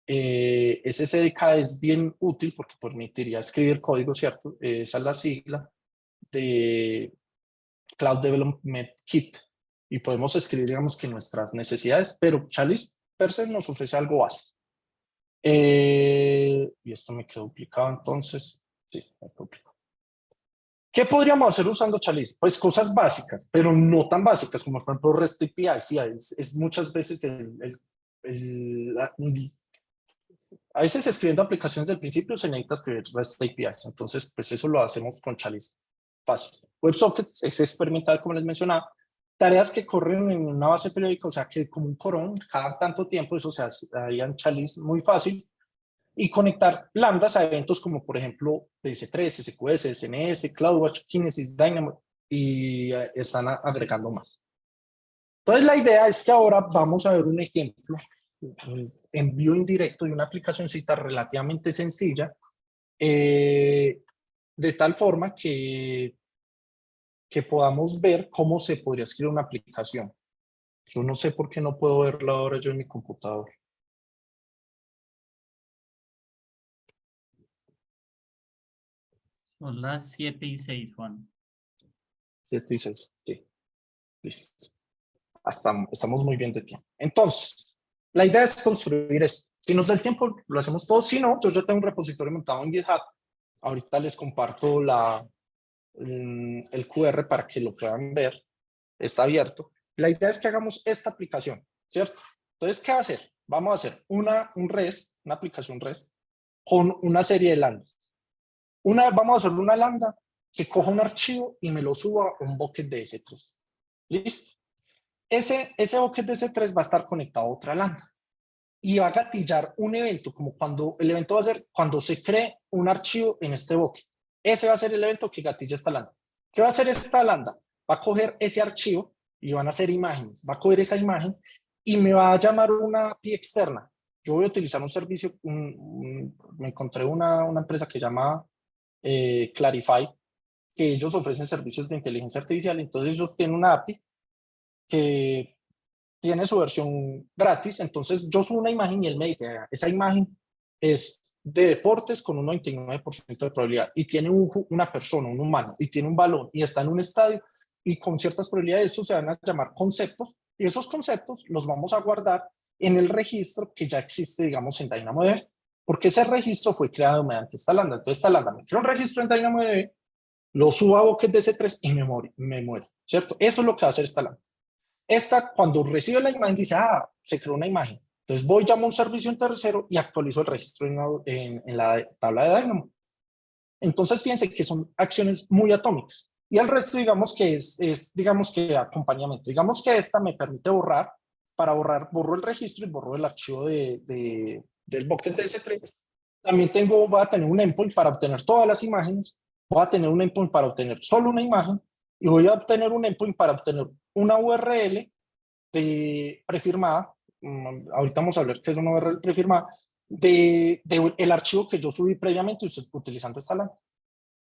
Ese CDK es bien útil porque permitiría escribir código, ¿cierto? Esa es la sigla de Cloud Development Kit, y podemos escribir, digamos, que nuestras necesidades, pero Chalice per se nos ofrece algo básico. Y esto me quedó duplicado, entonces, sí, me quedó duplicado. ¿Qué podríamos hacer usando Chalice? Pues cosas básicas, pero no tan básicas como por ejemplo REST API. Sí, es muchas veces a veces escribiendo aplicaciones del principio se necesita escribir REST APIs, entonces pues eso lo hacemos con Chalice. Fácil. WebSockets es experimental, como les mencionaba. Tareas que corren en una base periódica, o sea que como un cron, cada tanto tiempo, eso se haría en Chalice muy fácil. y conectar lambdas a eventos como, por ejemplo, PS3, SQS, SNS, CloudWatch, Kinesis, Dynamo, y están agregando más. Entonces, la idea es que ahora vamos a ver un ejemplo, un envío indirecto de una aplicacioncita relativamente sencilla, de tal forma que podamos ver cómo se podría escribir una aplicación. Yo no sé por qué no puedo verlo ahora yo en mi computador. Son las 7:06, Juan. 7 y 6. Sí, listo. Estamos muy bien de tiempo. Entonces, la idea es construir esto. Si nos da el tiempo, lo hacemos todo. Si no, yo ya tengo un repositorio montado en GitHub. Ahorita les comparto el QR para que lo puedan ver. Está abierto. La idea es que hagamos esta aplicación, ¿cierto? Entonces, ¿qué va a hacer? Vamos a hacer una aplicación REST con una serie de lambdas. Vamos a hacer una lambda que coja un archivo y me lo suba a un bucket de S3. ¿Listo? Ese bucket de S3 va a estar conectado a otra lambda y va a gatillar un evento, como cuando el evento va a ser cuando se cree un archivo en este bucket. Ese va a ser el evento que gatilla esta lambda. ¿Qué va a hacer esta lambda? Va a coger ese archivo y van a hacer imágenes. Va a coger esa imagen y me va a llamar una API externa. Yo voy a utilizar un servicio, me encontré una empresa que llama Clarify, que ellos ofrecen servicios de inteligencia artificial. Entonces ellos tienen una API que tiene su versión gratis. Entonces yo subo una imagen y él me dice, esa imagen es de deportes con un 99% de probabilidad y tiene una persona, un humano, y tiene un balón y está en un estadio y con ciertas probabilidades. Eso se van a llamar conceptos y esos conceptos los vamos a guardar en el registro que ya existe, digamos, en DynamoDB, porque ese registro fue creado mediante esta lambda. Entonces esta lambda me crea un registro en DynamoDB, lo subo a bucket de S3 y me muero, ¿cierto? Eso es lo que va a hacer esta lambda. Esta, cuando recibe la imagen, dice, se creó una imagen. Entonces voy, llamo a un servicio en tercero y actualizo el registro en la tabla de Dynamo. Entonces fíjense que son acciones muy atómicas. Y el resto, digamos que digamos que acompañamiento. Digamos que esta me permite borrar. Para borrar, borro el registro y borro el archivo del bucket de S3. También voy a tener un endpoint para obtener todas las imágenes. Voy a tener un endpoint para obtener solo una imagen. Y voy a obtener un endpoint para obtener una URL prefirmada. Ahorita vamos a hablar qué es una URL prefirmada, el archivo que yo subí previamente utilizando esta lambda.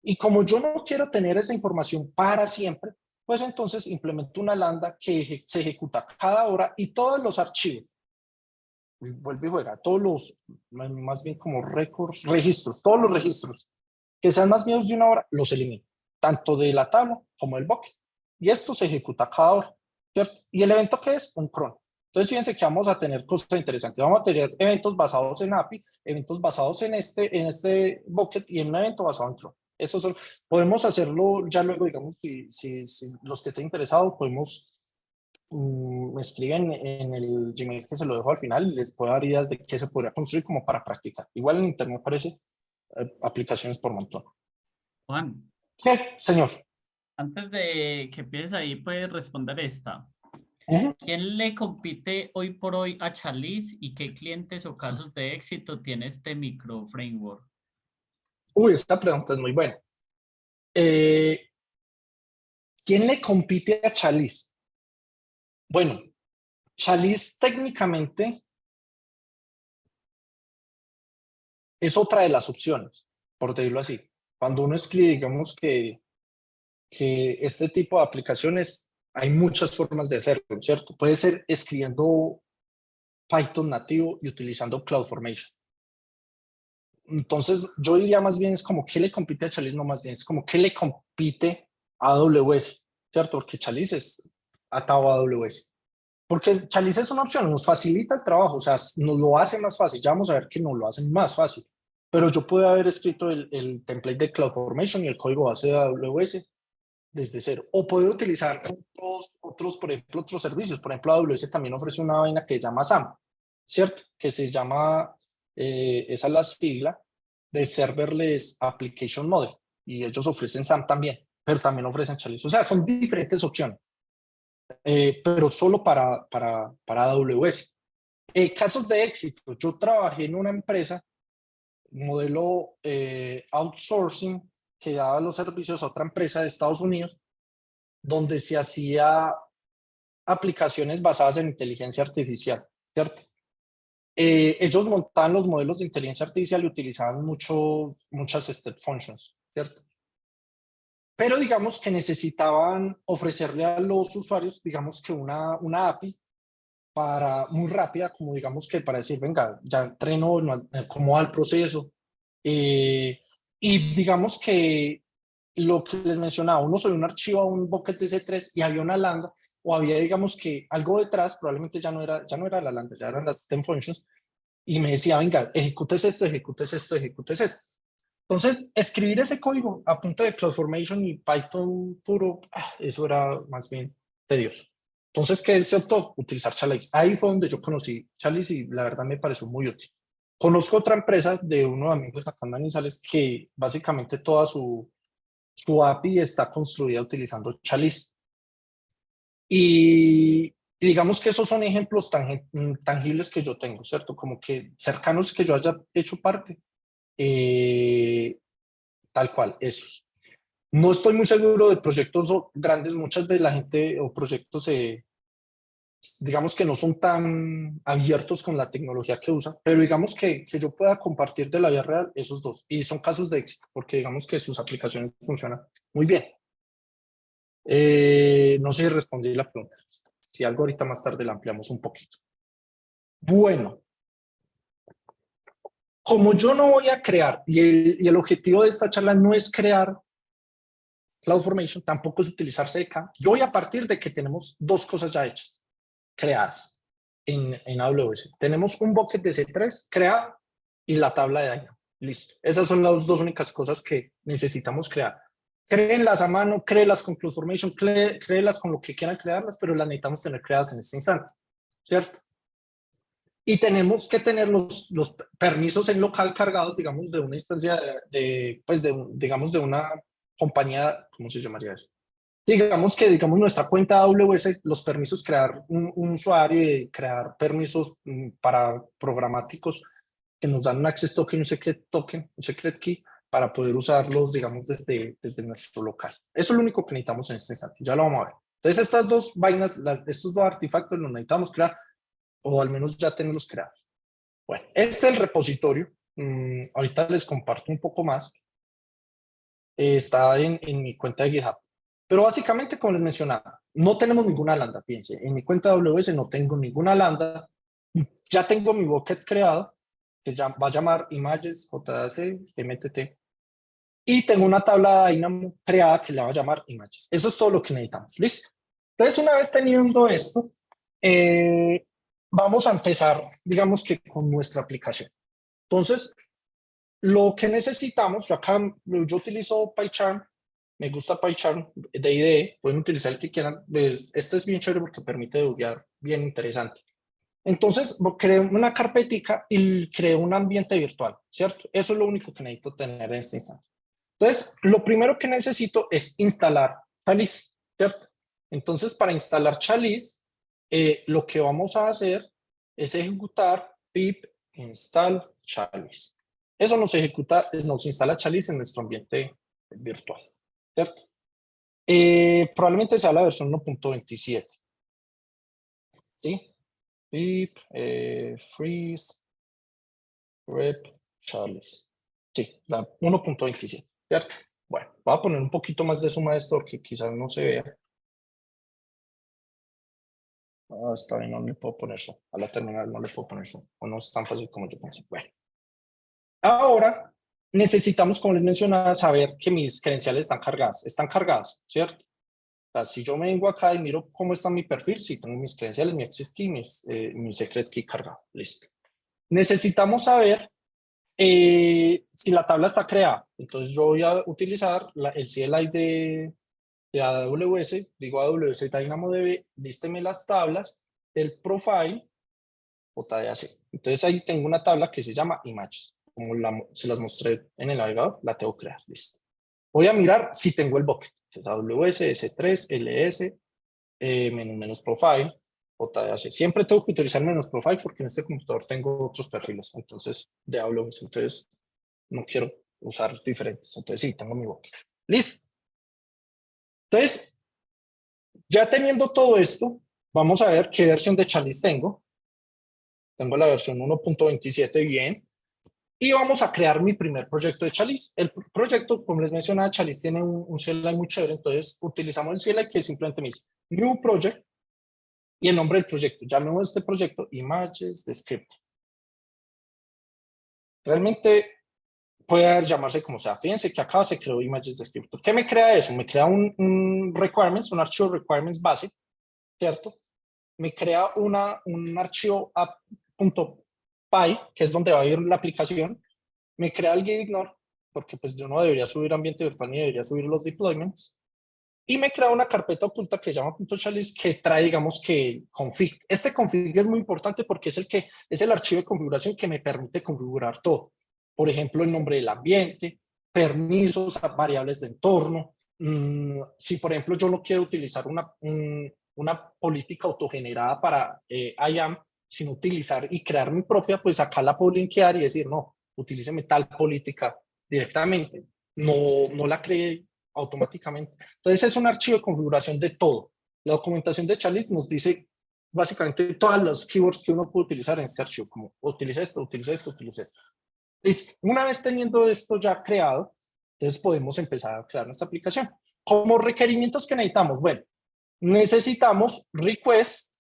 Y como yo no quiero tener esa información para siempre, pues entonces implemento una lambda que se ejecuta cada hora y todos los archivos, vuelve y juega, todos los, más bien como registros, todos los registros que sean más menos de una hora, los elimino, tanto de la tabla como del bucket. Y esto se ejecuta cada hora, ¿cierto? ¿Y el evento qué es? Un cron. Entonces, fíjense que vamos a tener cosas interesantes. Vamos a tener eventos basados en API, eventos basados en este bucket y en un evento basado en cron. Eso podemos hacerlo ya luego, digamos, si los que estén interesados, me escriben en el Gmail que se lo dejo al final y les puedo dar ideas de qué se podría construir como para practicar. Igual en internet aparece aplicaciones por montón. Juan, ¿Qué, señor? antes de que empieces ahí, puedes responder esta. Uh-huh. ¿Quién le compite hoy por hoy a Chalice y qué clientes o casos de éxito tiene este micro framework? Uy, esta pregunta es muy buena. ¿Quién le compite a Chalice? Bueno, Chalice técnicamente es otra de las opciones, por decirlo así. Cuando uno escribe, digamos que este tipo de aplicaciones, hay muchas formas de hacerlo, ¿cierto? Puede ser escribiendo Python nativo y utilizando CloudFormation. Entonces, yo diría más bien es como, ¿qué le compite a Chalice? No, más bien es como, ¿qué le compite a AWS? ¿Cierto? Porque Chalice es atado a AWS. Porque Chalice es una opción, nos facilita el trabajo, o sea, nos lo hace más fácil. Ya vamos a ver que nos lo hacen más fácil. Pero yo puedo haber escrito el template de CloudFormation y el código base de AWS desde cero. O puedo utilizar otros, por ejemplo, otros servicios. Por ejemplo, AWS también ofrece una vaina que se llama SAM, ¿cierto? Que se llama, esa es la sigla de Serverless Application Model. Y ellos ofrecen SAM también, pero también ofrecen Chalice. O sea, son diferentes opciones. Pero solo para AWS. Casos de éxito. Yo trabajé en una empresa modelo outsourcing que daba los servicios a otra empresa de Estados Unidos, donde se hacía aplicaciones basadas en inteligencia artificial, ¿cierto? Ellos montaban los modelos de inteligencia artificial y utilizaban muchas step functions, ¿cierto? Pero digamos que necesitaban ofrecerle a los usuarios, digamos que una API muy rápida, como digamos que para decir, venga, ya entreno cómo va el proceso. Y digamos que lo que les mencionaba, uno subía un archivo a un bucket de C3 y había una lambda, o había, digamos que algo detrás, probablemente ya no era la lambda, ya eran las stem functions, y me decía, venga, ejecutes esto, ejecutes esto, ejecutes esto. Entonces, escribir ese código a punto de CloudFormation y Python puro, eso era más bien tedioso. Entonces, ¿qué se optó? Utilizar Chalice. Ahí fue donde yo conocí Chalice y la verdad me pareció muy útil. Conozco otra empresa de unos amigos acá en Manizales que básicamente toda su API está construida utilizando Chalice. Y digamos que esos son ejemplos tangibles que yo tengo, ¿cierto? Como que cercanos que yo haya hecho parte. Tal cual, esos. No estoy muy seguro de proyectos grandes, muchas veces la gente o proyectos, digamos que no son tan abiertos con la tecnología que usan, pero digamos que yo pueda compartir de la vida real esos dos, y son casos de éxito, porque digamos que sus aplicaciones funcionan muy bien. No sé si respondí la pregunta. Si algo ahorita más tarde la ampliamos un poquito. Bueno, como yo no voy a crear, y el objetivo de esta charla no es crear CloudFormation, tampoco es utilizar CDK, yo voy a partir de que tenemos dos cosas ya hechas, creadas en AWS. Tenemos un bucket de C3 creado y la tabla de Dynamo. Listo. Esas son las dos únicas cosas que necesitamos crear. Créenlas a mano, créelas con CloudFormation, créelas con lo que quieran crearlas, pero las necesitamos tener creadas en este instante, ¿cierto? Y tenemos que tener los permisos en local cargados, digamos, de una instancia digamos, de una compañía, ¿cómo se llamaría eso? Digamos que, digamos, nuestra cuenta AWS, los permisos, crear un usuario y crear permisos para programáticos que nos dan un access token, un secret token, un secret key, para poder usarlos, digamos, desde nuestro local. Eso es lo único que necesitamos en este instante, ya lo vamos a ver. Entonces, estas dos vainas, estos dos artefactos los necesitamos crear, o al menos ya tenerlos creados. Bueno, este es el repositorio. Ahorita les comparto un poco más. Está en mi cuenta de GitHub. Pero básicamente, como les mencionaba, no tenemos ninguna lambda, fíjense. En mi cuenta de AWS no tengo ninguna lambda. Ya tengo mi bucket creado, que ya va a llamar images, JC, MTT. Y tengo una tabla de Dynamo creada que la va a llamar images. Eso es todo lo que necesitamos. ¿Listo? Entonces, una vez teniendo esto, vamos a empezar, digamos que con nuestra aplicación. Entonces, lo que necesitamos, yo utilizo PyCharm, me gusta PyCharm de IDE, pueden utilizar el que quieran. Este es bien chévere porque permite debuguear, bien interesante. Entonces, creo una carpetica y creo un ambiente virtual, ¿cierto? Eso es lo único que necesito tener en este instante. Entonces, lo primero que necesito es instalar Chalice, ¿cierto? Entonces, para instalar Chalice, lo que vamos a hacer es ejecutar pip install Chalice. Eso nos instala Chalice en nuestro ambiente virtual, ¿cierto? Probablemente sea la versión 1.27. ¿Sí? Pip freeze rep Chalice. Sí, la 1.27, ¿cierto? Bueno, voy a poner un poquito más de suma de esto porque quizás no se vea. Está bien, no le puedo poner zoom. A la terminal no le puedo poner zoom. O no es tan fácil como yo pensé. Bueno. Ahora necesitamos, como les mencionaba, saber que mis credenciales están cargadas. Están cargadas, ¿cierto? O sea, si yo me vengo acá y miro cómo está mi perfil, sí, tengo mis credenciales, mi access key, mi secret key cargado. Listo. Necesitamos saber si la tabla está creada. Entonces yo voy a utilizar el CLI de AWS, digo AWS DynamoDB, lísteme las tablas del profile JDAC. Entonces ahí tengo una tabla que se llama images. Como se las mostré en el navegador, la tengo creada. Listo. Voy a mirar si tengo el bucket, que es AWS, S3, LS, menos profile, JDAC. Siempre tengo que utilizar menos profile porque en este computador tengo otros perfiles, entonces, de AWS. Entonces, no quiero usar diferentes. Entonces sí, tengo mi bucket. Listo. Entonces, ya teniendo todo esto, vamos a ver qué versión de Chalice tengo. Tengo la versión 1.27 bien. Y vamos a crear mi primer proyecto de Chalice. El proyecto, como les mencionaba, Chalice tiene un CLI muy chévere, entonces utilizamos el CLI que simplemente me dice New Project y el nombre del proyecto. Llamemos este proyecto Images Descriptor. Realmente puede llamarse como sea. Fíjense que acá se creó Images Descriptor. ¿Qué me crea eso? Me crea un requirements, un archivo requirements base, ¿cierto? Me crea un archivo app.py, que es donde va a ir la aplicación. Me crea el git ignore, porque pues yo no debería subir ambiente virtual ni debería subir los deployments. Y me crea una carpeta oculta que se llama .chalice que trae, digamos, que config. Este config es muy importante porque es el archivo de configuración que me permite configurar todo. Por ejemplo, el nombre del ambiente, permisos, variables de entorno. Si, por ejemplo, yo no quiero utilizar una política autogenerada para IAM, sino utilizar y crear mi propia, pues acá la puedo linkear y decir, no, utilíceme tal política directamente. No la cree automáticamente. Entonces es un archivo de configuración de todo. La documentación de Chalice nos dice básicamente todos los keywords que uno puede utilizar en este archivo, como utiliza esto, utiliza esto, utiliza esto. Listo. Una vez teniendo esto ya creado, entonces podemos empezar a crear nuestra aplicación. Como requerimientos que necesitamos, bueno, necesitamos requests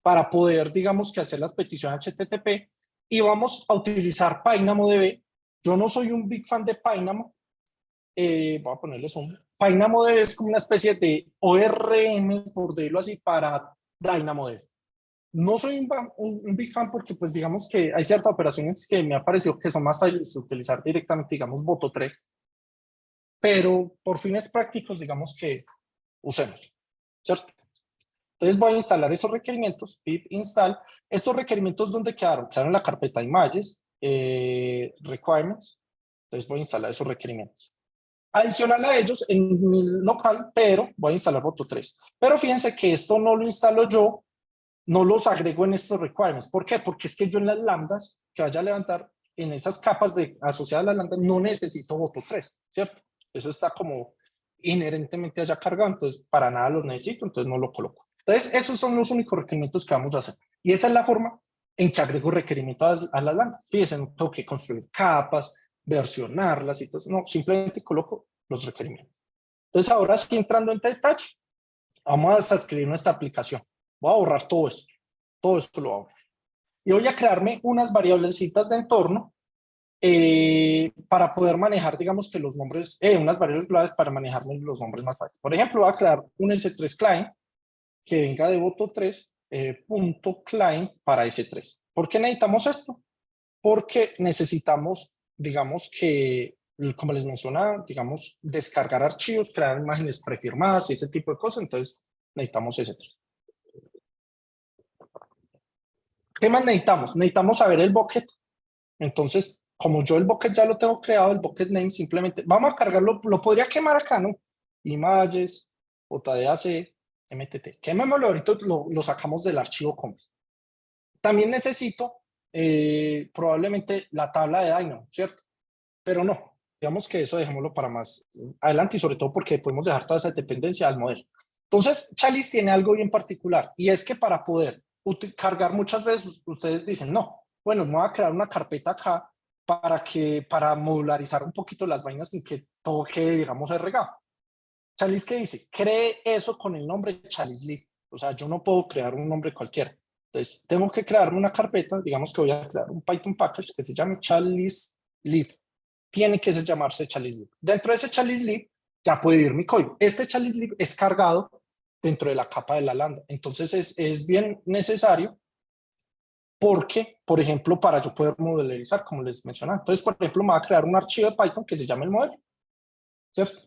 para poder, digamos, que hacer las peticiones HTTP y vamos a utilizar PynamoDB. Yo no soy un big fan de Pynamo. Voy a ponerles un... PynamoDB es como una especie de ORM, por decirlo así, para DynamoDB. No soy un big fan porque, pues, digamos que hay ciertas operaciones que me ha parecido que son más fáciles de utilizar directamente, digamos, Boto3. Pero por fines prácticos, digamos que usemos, ¿cierto? Entonces voy a instalar esos requerimientos, pip install. Estos requerimientos, ¿dónde quedaron? Quedaron en la carpeta images, requirements. Entonces voy a instalar esos requerimientos. Adicional a ellos, en mi local, pero voy a instalar Boto3. Pero fíjense que esto no lo instalo yo, no los agrego en estos requirements. ¿Por qué? Porque es que yo en las lambdas que vaya a levantar, en esas capas asociadas a las lambdas, no necesito Boto3, ¿cierto? Eso está como inherentemente allá cargado, entonces para nada los necesito, entonces no lo coloco. Entonces, esos son los únicos requerimientos que vamos a hacer. Y esa es la forma en que agrego requerimientos a las lambdas. Fíjense, no tengo que construir capas, versionarlas y todo. No, simplemente coloco los requerimientos. Entonces, ahora sí, entrando en detalle, vamos a escribir nuestra aplicación. Voy a borrar todo esto lo voy a borrar. Y voy a crearme unas variablecitas de entorno para poder manejar, digamos que los nombres, unas variables globales para manejar los nombres más fáciles. Por ejemplo, voy a crear un S3 client que venga de Boto3 punto client para S3. ¿Por qué necesitamos esto? Porque necesitamos, digamos que, como les mencionaba, digamos, descargar archivos, crear imágenes prefirmadas y ese tipo de cosas. Entonces, necesitamos S3. ¿Qué más necesitamos? Necesitamos saber el bucket. Entonces, como yo el bucket ya lo tengo creado, el bucket name simplemente, vamos a cargarlo, lo podría quemar acá, ¿no? Images, JDAC, MTT. Quemémoslo ahorita, lo sacamos del archivo config. También necesito probablemente la tabla de Dynamo, ¿cierto? Pero no, digamos que eso dejémoslo para más adelante y sobre todo porque podemos dejar toda esa dependencia al modelo. Entonces, Chalice tiene algo bien particular y es que para poder cargar muchas veces, ustedes dicen, no, bueno, me voy a crear una carpeta acá para modularizar un poquito las vainas sin que todo quede, digamos, regado. Chalice, ¿qué dice? Cree eso con el nombre Chalice Lib. O sea, yo no puedo crear un nombre cualquiera. Entonces, tengo que crearme una carpeta, digamos que voy a crear un Python package que se llame Chalice Lib. Tiene que llamarse Chalice Lib. Dentro de ese Chalice Lib ya puede ir mi código. Este Chalice Lib es cargado dentro de la capa de la lambda. Entonces, es bien necesario porque, por ejemplo, para yo poder modelarizar, como les mencionaba. Entonces, por ejemplo, me voy a crear un archivo de Python que se llame el modelo, ¿cierto?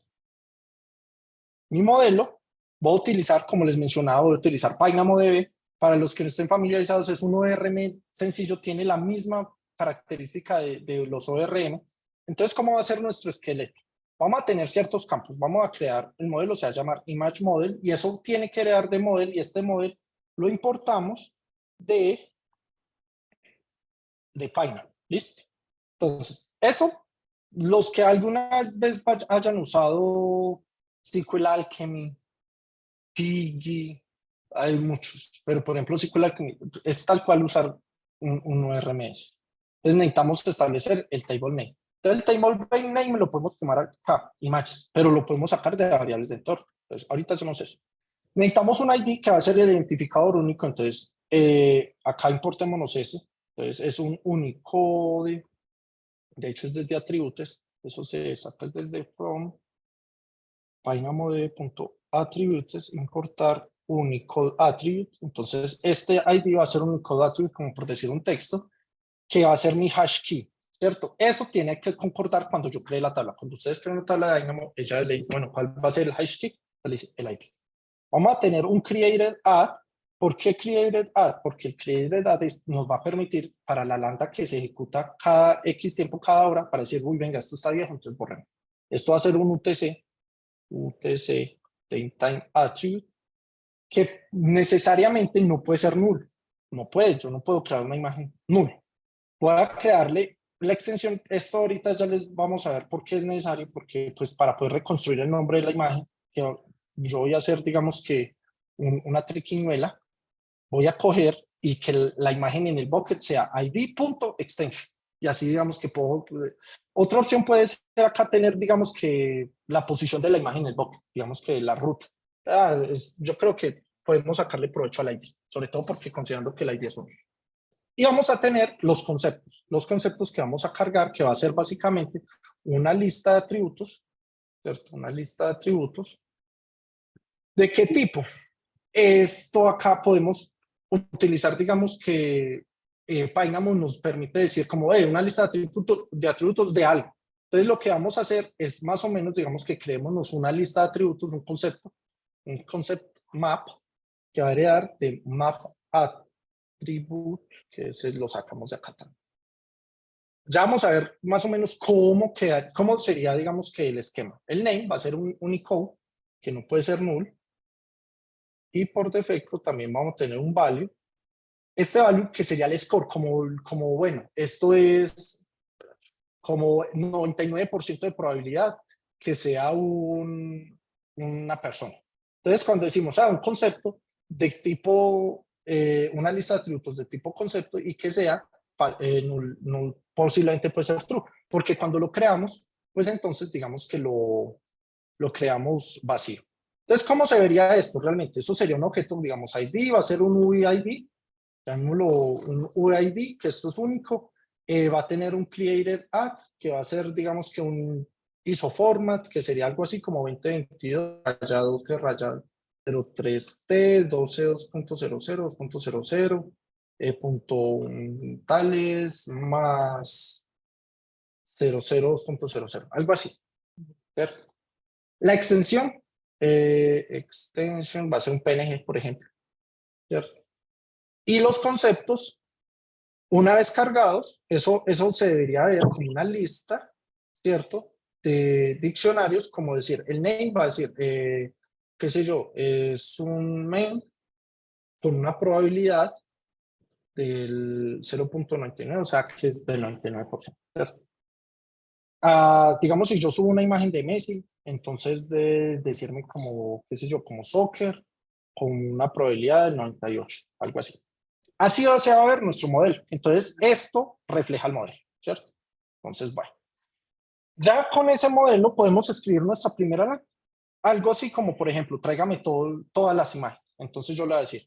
Mi modelo, voy a utilizar, como les mencionaba, voy a utilizar PynamoDB. Para los que no estén familiarizados, es un ORM sencillo, tiene la misma característica de los ORM. Entonces, ¿cómo va a ser nuestro esqueleto? Vamos a tener ciertos campos. Vamos a crear el modelo, se va a llamar Image Model, y eso tiene que heredar de model, y este model lo importamos de Pynamo. ¿Listo? Entonces, eso, los que alguna vez hayan usado SQL Alchemy, PG, hay muchos, pero por ejemplo SQL Alchemy es tal cual usar un RMS. Entonces necesitamos establecer el table name. Entonces el table name lo podemos tomar acá, images, pero lo podemos sacar de variables de entorno. Entonces ahorita hacemos eso. Necesitamos un ID que va a ser el identificador único, entonces acá importémonos ese. Entonces es un Unicode, de hecho es desde atributos, eso se saca desde from dynamode.attributes, importar Unicode attribute. Entonces este ID va a ser un Unicode attribute, como por decir un texto, que va a ser mi hash key, ¿cierto? Eso tiene que concordar cuando yo cree la tabla. Cuando ustedes creen una tabla de Dynamo, ella le dice, bueno, ¿cuál va a ser el hash key? Le dice el ID. Vamos a tener un created add. ¿Por qué created add? Porque el created add nos va a permitir para la lambda que se ejecuta cada X tiempo, cada hora, para decir, uy, venga, esto está viejo, entonces borremos. Esto va a ser un UTC Time Attribute, que necesariamente no puede ser null. No puede, yo no puedo crear una imagen null. Voy a crearle la extensión, esto ahorita ya les vamos a ver por qué es necesario, porque pues para poder reconstruir el nombre de la imagen, que yo voy a hacer, digamos que una triquiñuela, voy a coger y que la imagen en el bucket sea id.extension. Y así digamos que puedo... Otra opción puede ser acá tener, digamos que la posición de la imagen en el bucket, digamos que la ruta. Yo creo que podemos sacarle provecho al ID, sobre todo porque considerando que el ID es único. Y vamos a tener los conceptos que vamos a cargar, que va a ser básicamente una lista de atributos, ¿cierto? Una lista de atributos. ¿De qué tipo? Esto acá podemos utilizar, digamos que Pynamo nos permite decir como una lista de atributos de algo. Entonces lo que vamos a hacer es más o menos, digamos que creémonos una lista de atributos, un concept map, que va a heredar de map attribute, que ese lo sacamos de acá también. Ya vamos a ver más o menos cómo sería, digamos que el esquema. El name va a ser un Unicode, que no puede ser null. Y por defecto también vamos a tener un value. Este value que sería el score, como bueno, esto es como 99% de probabilidad que sea una persona. Entonces, cuando decimos un concepto de tipo, una lista de atributos de tipo concepto y que sea null, posiblemente puede ser true, porque cuando lo creamos, pues entonces digamos que lo creamos vacío. Entonces, ¿cómo se vería esto realmente? Eso sería un objeto, digamos, ID, va a ser un UID, llamémoslo un UID, que esto es único, va a tener un created add, que va a ser, digamos que un ISO format, que sería algo así como 2022, raya 2, que raya 03T, 12.2.00, 2.00, punto tales, más 00.00, algo así, ¿cierto? La extensión, extension va a ser un PNG, por ejemplo, ¿cierto? Y los conceptos, una vez cargados, eso se debería ver como una lista, ¿cierto? De diccionarios, como decir, el name va a decir, qué sé yo, es un main con una probabilidad del 0.99, o sea, que es del 99%, ¿cierto? Digamos, si yo subo una imagen de Messi, entonces de decirme como, qué sé yo, como soccer, con una probabilidad del 98, algo así. Así se va a ver nuestro modelo. Entonces, esto refleja el modelo, ¿cierto? Entonces, bueno. Ya con ese modelo podemos escribir nuestra primera línea. Algo así como, por ejemplo, tráigame todas las imágenes. Entonces yo le voy a decir,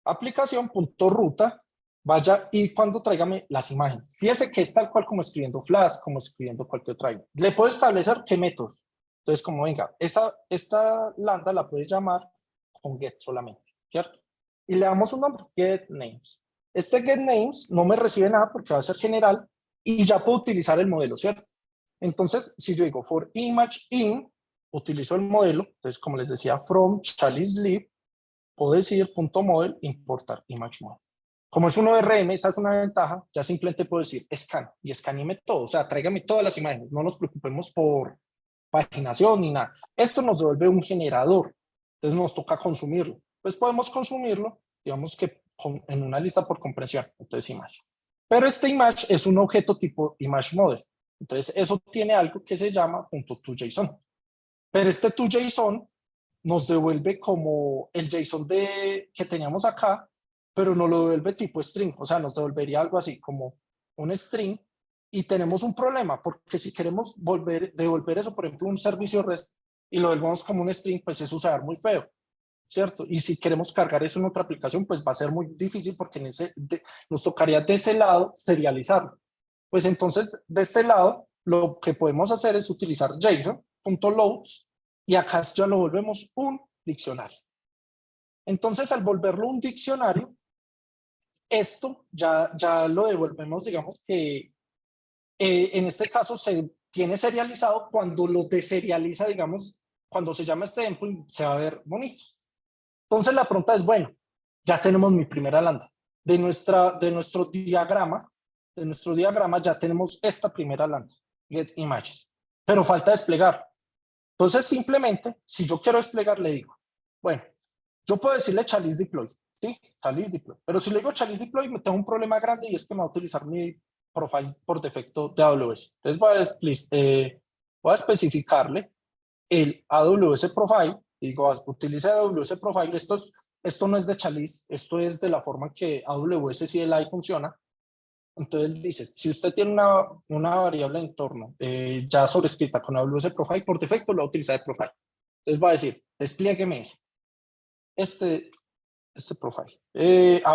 aplicación.ruta, vaya y cuando tráigame las imágenes. Fíjese que es tal cual como escribiendo Flash, como escribiendo cualquier otra. Le puedo establecer qué métodos. Entonces, como venga, esta lambda la puede llamar con get solamente, ¿cierto? Y le damos un nombre, get names. Este get names no me recibe nada porque va a ser general y ya puedo utilizar el modelo, ¿cierto? Entonces, si yo digo for image in, utilizo el modelo, entonces como les decía, from chalice lib, puedo decir .model, importar image model. Como es un ORM, esa es una ventaja, ya simplemente puedo decir scan y escaneame todo, o sea, tráigame todas las imágenes, no nos preocupemos por paginación ni nada. Esto nos devuelve un generador, entonces nos toca consumirlo. Pues podemos consumirlo, digamos que en una lista por comprensión, entonces imagen. Pero este image es un objeto tipo image model. Entonces, eso tiene algo que se llama .toJSON. Pero este toJSON nos devuelve como el JSON que teníamos acá, pero nos lo devuelve tipo string. O sea, nos devolvería algo así como un string. Y tenemos un problema, porque si queremos devolver eso, por ejemplo, un servicio REST, y lo devolvemos como un string, pues eso se va a ver muy feo, ¿cierto? Y si queremos cargar eso en otra aplicación, pues va a ser muy difícil porque nos tocaría de ese lado serializarlo. Pues entonces, de este lado, lo que podemos hacer es utilizar JSON.loads y acá ya lo volvemos un diccionario. Entonces, al volverlo un diccionario, esto ya lo devolvemos, digamos que en este caso se tiene serializado. Cuando lo deserializa, digamos, cuando se llama este endpoint, se va a ver bonito. Entonces la pregunta es, bueno, ya tenemos mi primera lambda. De nuestro diagrama ya tenemos esta primera lambda, get images, pero falta desplegar. Entonces simplemente, si yo quiero desplegar, le digo, bueno, yo puedo decirle chalice deploy, ¿sí? Chalice deploy. Pero si le digo chalice deploy, me tengo un problema grande y es que me va a utilizar mi profile por defecto de AWS. Entonces voy a especificarle el AWS profile. Digo, utilice AWS profile. Esto no es de chalice, esto es de la forma que AWS CLI funciona. Entonces dice, si usted tiene una variable de entorno ya sobrescrita con AWS profile, por defecto lo va a utilizar de profile. Entonces va a decir, despliegueme eso. Este profile.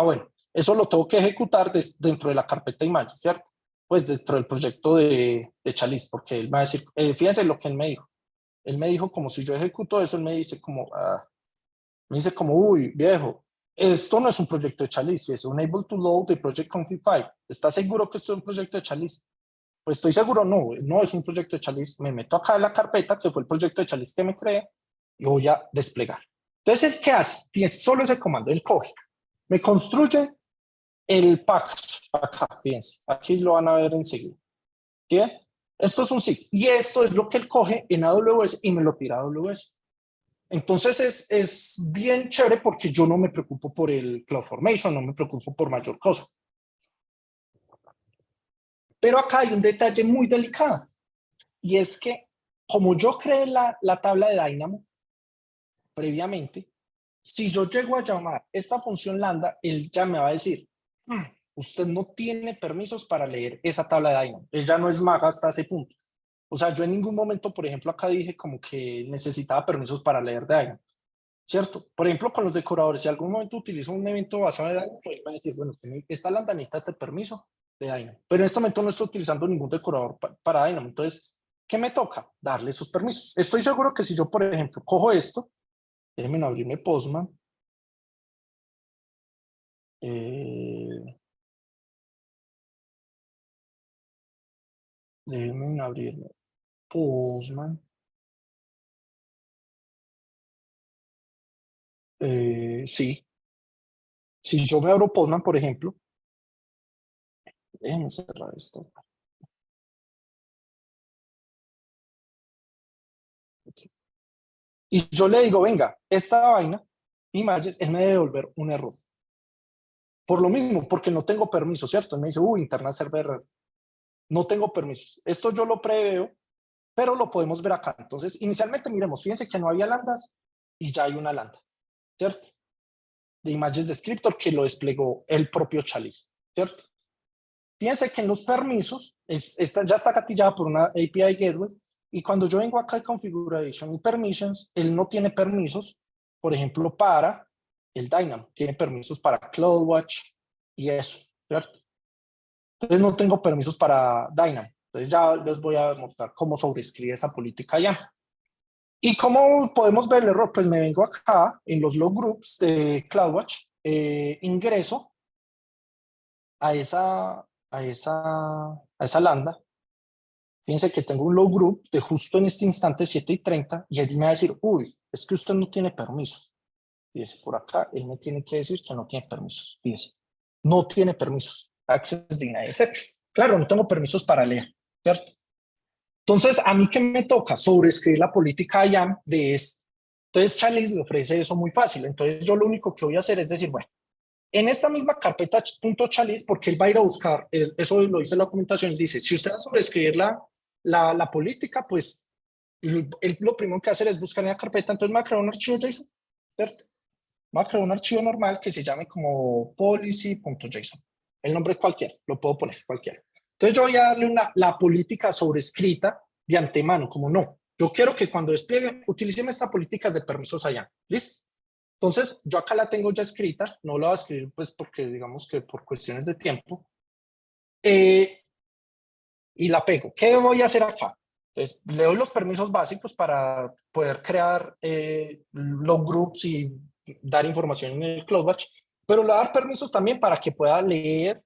Bueno, eso lo tengo que ejecutar dentro de la carpeta image, ¿cierto? Pues dentro del proyecto de chalice, porque él va a decir, fíjense lo que él me dijo. Él me dijo como si yo ejecuto eso, él me dice como, uy, viejo, esto no es un proyecto de chalice, es unable to load the project config file. ¿Estás seguro que esto es un proyecto de chalice? Pues estoy seguro, no es un proyecto de chalice. Me meto acá en la carpeta, que fue el proyecto de chalice que me creé, y voy a desplegar. Entonces, ¿el qué hace? Fíjense, solo ese comando, él coge, me construye el package acá, fíjense, aquí lo van a ver enseguida. ¿Sí? Esto es un zip, y esto es lo que él coge en AWS y me lo tira a AWS. Entonces es bien chévere porque yo no me preocupo por el CloudFormation, no me preocupo por mayor cosa. Pero acá hay un detalle muy delicado, y es que como yo creé la tabla de Dynamo previamente, si yo llego a llamar esta función lambda, él ya me va a decir, usted no tiene permisos para leer esa tabla de Dynamo. Él ya no es maga hasta ese punto. O sea, yo en ningún momento, por ejemplo, acá dije como que necesitaba permisos para leer de Dynamo, ¿cierto? Por ejemplo, con los decoradores, si algún momento utilizo un evento basado en Dynamo, pues va a decir, bueno, esta lambda necesita este permiso de Dynamo. Pero en este momento no estoy utilizando ningún decorador para Dynamo. Entonces, ¿qué me toca? Darle esos permisos. Estoy seguro que si yo, por ejemplo, cojo esto, déjenme abrirme Postman. Déjenme abrirme Postman. Sí. Si yo me abro Postman, por ejemplo, déjenme cerrar esto. Okay. Y yo le digo, venga, esta vaina, images, él me debe devolver un error. Por lo mismo, porque no tengo permiso, ¿cierto? Él me dice, internet server error. No tengo permisos. Esto yo lo preveo, pero lo podemos ver acá. Entonces, inicialmente, miremos, fíjense que no había lambdas y ya hay una lambda, ¿cierto? De images descriptor que lo desplegó el propio chalice, ¿cierto? Fíjense que en los permisos, ya está gatillada por una API Gateway, y cuando yo vengo acá a Configuration y Permissions, él no tiene permisos, por ejemplo, para el Dynamo, tiene permisos para CloudWatch y eso, ¿cierto? Entonces no tengo permisos para Dynamo. Entonces ya les voy a mostrar cómo sobrescribe esa política ya. ¿Y cómo podemos ver el error? Pues me vengo acá en los log groups de CloudWatch, ingreso a esa lambda. Fíjense que tengo un log group de justo en este instante 7:30 y él me va a decir, uy, es que usted no tiene permisos. Fíjense, por acá él me tiene que decir que no tiene permisos. Fíjense, no tiene permisos. Access denied exception. Claro, no tengo permisos para leer, ¿cierto? Entonces, ¿a mí qué me toca? Sobreescribir la política IAM de esto. Entonces, Chalice le ofrece eso muy fácil. Entonces, yo lo único que voy a hacer es decir, bueno, En esta misma carpeta .chalice, porque él va a ir a buscar, eso lo dice la documentación, él dice, si usted va a sobreescribir la política, pues él lo primero que va a hacer es buscar en la carpeta, entonces me va a crear un archivo JSON, ¿cierto? Me va a crear un archivo normal que se llame como policy.json. El nombre cualquiera, lo puedo poner cualquiera. Entonces yo voy a darle la política sobrescrita de antemano, como no. Yo quiero que cuando despliegue, utilicen estas políticas de permisos allá. ¿Listo? Entonces, yo acá la tengo ya escrita, no la voy a escribir pues porque digamos que por cuestiones de tiempo, y la pego. ¿Qué voy a hacer acá? Entonces, le doy los permisos básicos para poder crear los groups y dar información en el CloudWatch, pero le voy a dar permisos también para que pueda leer,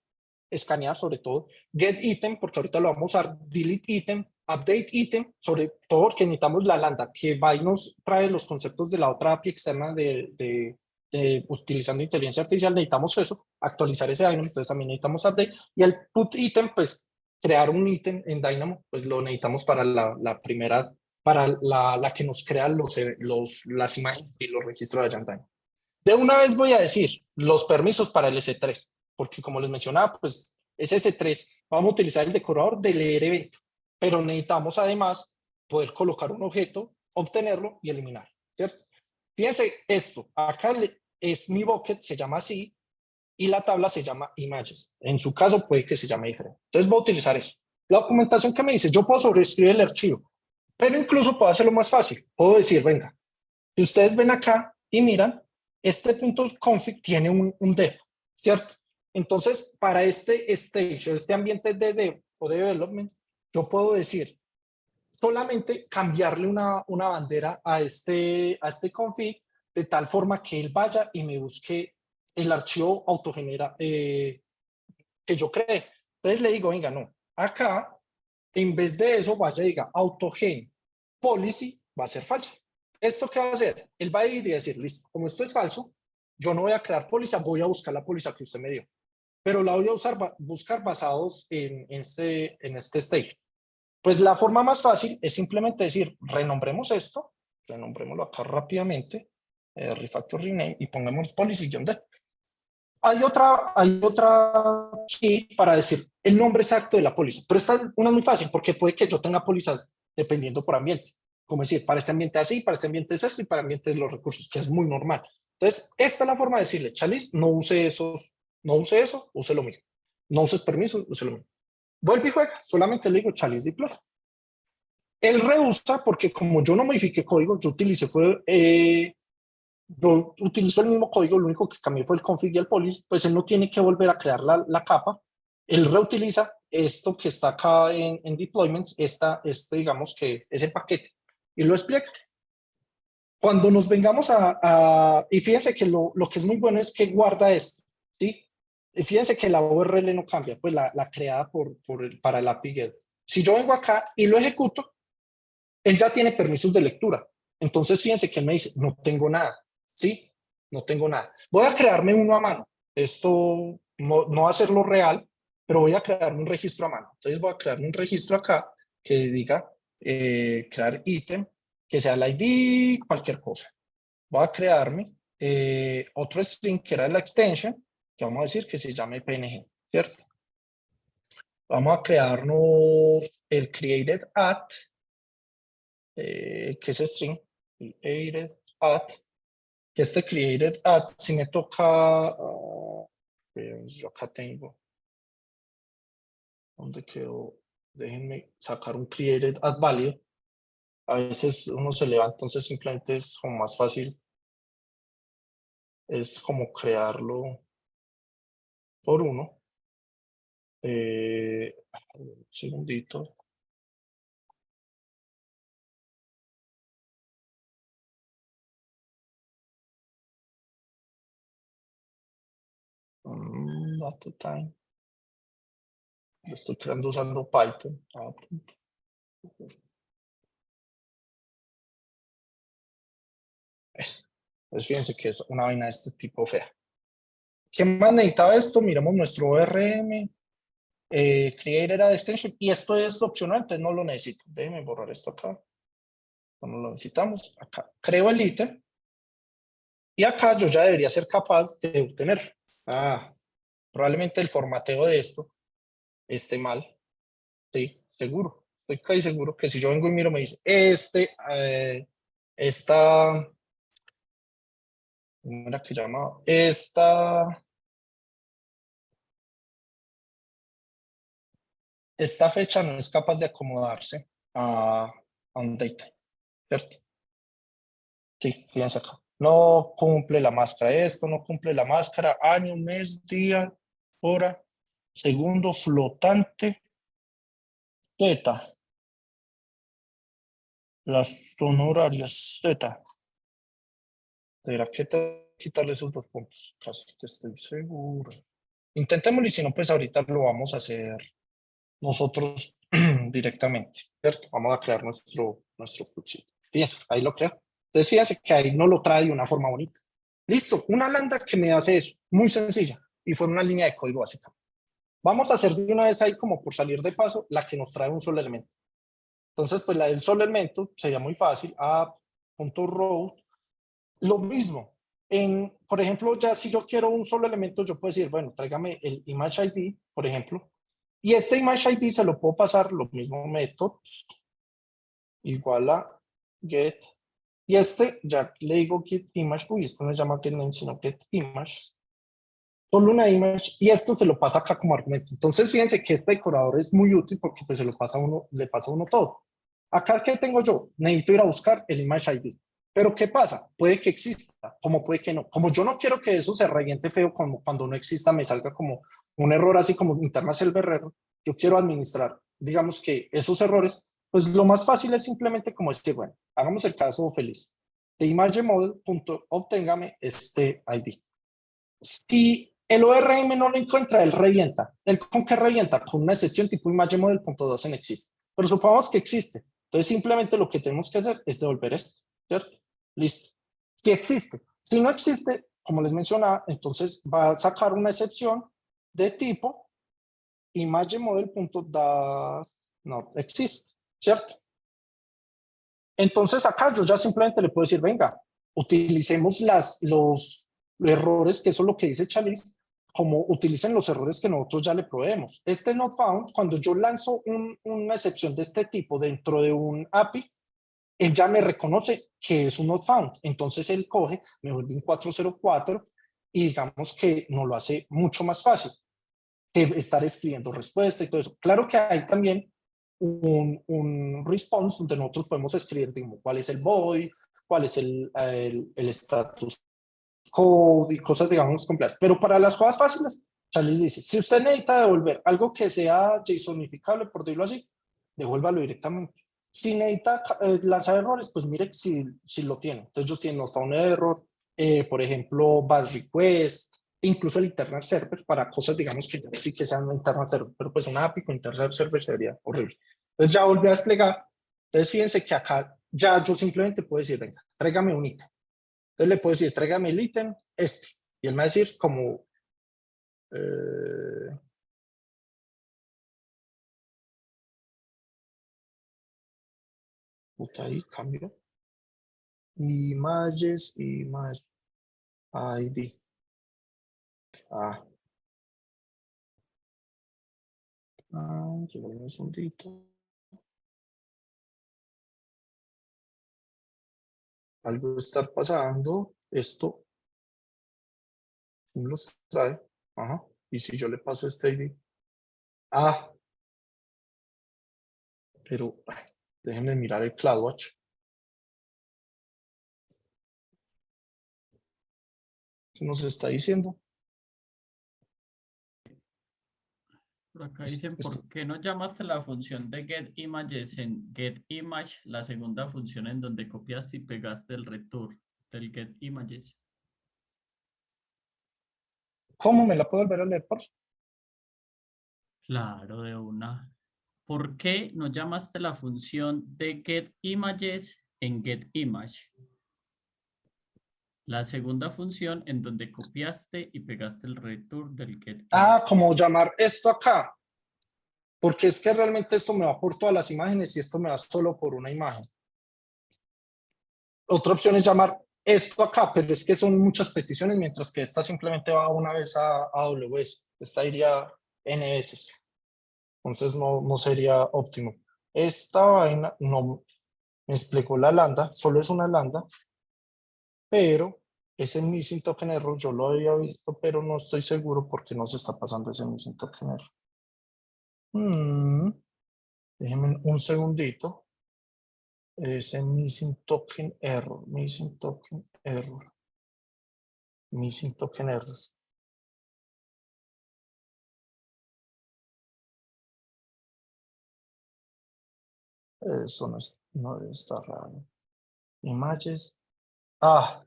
escanear sobre todo, get item, porque ahorita lo vamos a usar, delete item, update item, sobre todo porque necesitamos la lambda, que va y nos trae los conceptos de la otra API externa utilizando inteligencia artificial, necesitamos eso, actualizar ese item, entonces también necesitamos update, y el put item, pues crear un ítem en Dynamo, pues lo necesitamos para la primera, para la que nos crea las imágenes y los registros de Dynamo. De una vez voy a decir los permisos para el S3, porque como les mencionaba, pues ese S3 vamos a utilizar el decorador de leer evento, pero necesitamos además poder colocar un objeto, obtenerlo y eliminar, ¿cierto? Fíjense esto, acá es mi bucket, se llama así, y la tabla se llama images. En su caso puede que se llame diferente. Entonces voy a utilizar eso. La documentación que me dice, yo puedo sobreescribir el archivo, pero incluso puedo hacerlo más fácil. Puedo decir, venga, si ustedes ven acá y miran, este punto config tiene un dev, ¿cierto? Entonces, para este stage, este ambiente de dev o de development, yo puedo decir, solamente cambiarle una bandera a este config de tal forma que él vaya y me busque el archivo autogenera que yo creé. Entonces le digo, venga, no, acá, en vez de eso, vaya y diga autogen policy, va a ser falso. ¿Esto qué va a hacer? Él va a ir y decir, listo, como esto es falso, yo no voy a crear póliza, voy a buscar la póliza que usted me dio. Pero la voy a buscar basados en este stage. Pues la forma más fácil es simplemente decir, renombremos esto, renombrémoslo acá rápidamente, refactor rename y pongamos policy-d. Hay otra key para decir el nombre exacto de la póliza, pero esta una es muy fácil porque puede que yo tenga pólizas dependiendo por ambiente, como decir, para este ambiente así, para este ambiente es esto y para ambiente es los recursos, que es muy normal. Entonces, esta es la forma de decirle, Chalice, no use eso, use lo mismo. No uses permisos, use lo mismo. Vuelve y juega, solamente le digo Chalice deploy. Él rehúsa porque como yo no modifiqué código, yo utilizo el mismo código, lo único que cambié fue el config y el policy, pues él no tiene que volver a crear la capa, él reutiliza esto que está acá en deployments, digamos que ese paquete, y lo explica. Cuando nos vengamos y fíjense que lo que es muy bueno es que guarda esto, ¿sí? Y fíjense que la URL no cambia, pues la creada para el API Get. Si yo vengo acá y lo ejecuto, él ya tiene permisos de lectura. Entonces, fíjense que él me dice, no tengo nada, ¿sí? No tengo nada. Voy a crearme uno a mano. Esto no va a hacerlo real, pero voy a crearme un registro a mano. Entonces, voy a crearme un registro acá que diga crear ítem, que sea el ID, cualquier cosa. Voy a crearme otro string que era la extension, que vamos a decir que se llame PNG, ¿cierto? Vamos a crearnos el created at, que es string, created at, que este created at, si me toca, yo acá tengo, ¿dónde quedó? Déjenme sacar un created at value. A veces uno se le va, entonces simplemente es como más fácil, es como crearlo por uno. Un segundito. Not the time. Lo estoy creando usando Python. Pues fíjense que es una vaina de este tipo fea. ¿Qué más necesitaba esto? Miramos nuestro ORM, Created Add Extension, y esto es opcional, entonces no lo necesito. Déjenme borrar esto acá. No lo necesitamos. Acá creo el ítem, y acá yo ya debería ser capaz de obtenerlo. Probablemente el formateo de esto esté mal. Sí, seguro. Estoy casi seguro que si yo vengo y miro, me dice, esta, ¿cómo era que llamaba? Esta fecha no es capaz de acomodarse a un date, ¿cierto? Sí, fíjense acá. No cumple la máscara esto, no cumple la máscara, año, mes, día, hora, segundo, flotante, Z, las son horarias Z. ¿Será que quitarle esos 2 puntos? Casi que estoy seguro. Intentémoslo y si no, pues ahorita lo vamos a hacer nosotros directamente, ¿cierto? Vamos a crear nuestro fluxito. Fíjense, ahí lo creo. Entonces, fíjense que ahí no lo trae de una forma bonita. Listo, una lambda que me hace eso, muy sencilla, y fue una línea de código básica. Vamos a hacer de una vez ahí, como por salir de paso, la que nos trae un solo elemento. Entonces, pues la del solo elemento sería muy fácil, a.row, lo mismo. Por ejemplo, ya si yo quiero un solo elemento, yo puedo decir, bueno, tráigame el image ID, por ejemplo, y este image ID se lo puedo pasar los mismos métodos, igual a get, y ya le digo get image, esto no se llama get name, sino get image, solo una image, y esto se lo pasa acá como argumento. Entonces, fíjense que este decorador es muy útil porque pues se lo pasa a uno, le pasa a uno todo. Acá, ¿qué tengo yo? Necesito ir a buscar el image ID. Pero ¿qué pasa? Puede que exista, como puede que no. Como yo no quiero que eso se reviente feo, como cuando no exista me salga como un error así como interna selber error, yo quiero administrar, digamos que esos errores, pues lo más fácil es simplemente como decir, bueno, hagamos el caso feliz. De imagemodel.obténgame este ID. Si el ORM no lo encuentra, él revienta. ¿Él con qué revienta? Con una excepción tipo imagemodel.docen existe. Pero supongamos que existe. Entonces simplemente lo que tenemos que hacer es devolver esto, ¿cierto? Listo. Si existe. Si no existe, como les mencionaba, entonces va a sacar una excepción de tipo imagemodel.da no existe, ¿cierto? Entonces acá yo ya simplemente le puedo decir, venga, utilicemos los errores, que eso es lo que dice Chalice, como utilicen los errores que nosotros ya le proveemos. Este not found, cuando yo lanzo una excepción de este tipo dentro de un API, él ya me reconoce que es un not found. Entonces él coge, me vuelve un 404 y digamos que nos lo hace mucho más fácil que estar escribiendo respuesta y todo eso. Claro que hay también un response donde nosotros podemos escribir, digamos, cuál es el void, cuál es el status code y cosas, digamos, complejas. Pero para las cosas fáciles, Charles dice, si usted necesita devolver algo que sea JSONificable, por decirlo así, devuélvalo directamente. Si necesita lanzar errores, pues mire si lo tiene. Entonces ellos tienen nota un error, por ejemplo, batch request, incluso el internal server para cosas, digamos, que sí que sean un internal server, pero pues una API con internal server sería horrible. Entonces ya volví a desplegar. Entonces fíjense que acá ya yo simplemente puedo decir, venga, tráigame un ítem. Entonces le puedo decir, tráigame el ítem y él me va a decir como puta, ahí cambio images, image ID. Un segundito. Algo está pasando. Esto nos trae. Ajá. Y si yo le paso este ID. Pero déjenme mirar el CloudWatch. ¿Qué nos está diciendo? Por acá dicen, ¿por qué no llamaste la función de getImages en getImage, la segunda función en donde copiaste y pegaste el return del getImages? ¿Cómo me la puedo volver a leer, por favor? Claro, de una. ¿Por qué no llamaste la función de getImages en getImage? La segunda función en donde copiaste y pegaste el return del getImage. Como llamar esto acá. Porque es que realmente esto me va por todas las imágenes y esto me va solo por una imagen. Otra opción es llamar esto acá, pero es que son muchas peticiones, mientras que esta simplemente va una vez a AWS. Esta iría N veces. Entonces no sería óptimo. Esta vaina no me explicó la lambda, solo es una lambda, pero ese missing token error yo lo había visto, pero no estoy seguro por qué no se está pasando ese missing token error. Déjenme un segundito. Ese missing token error, missing token error, missing token error. Eso no está raro. Images. Ah.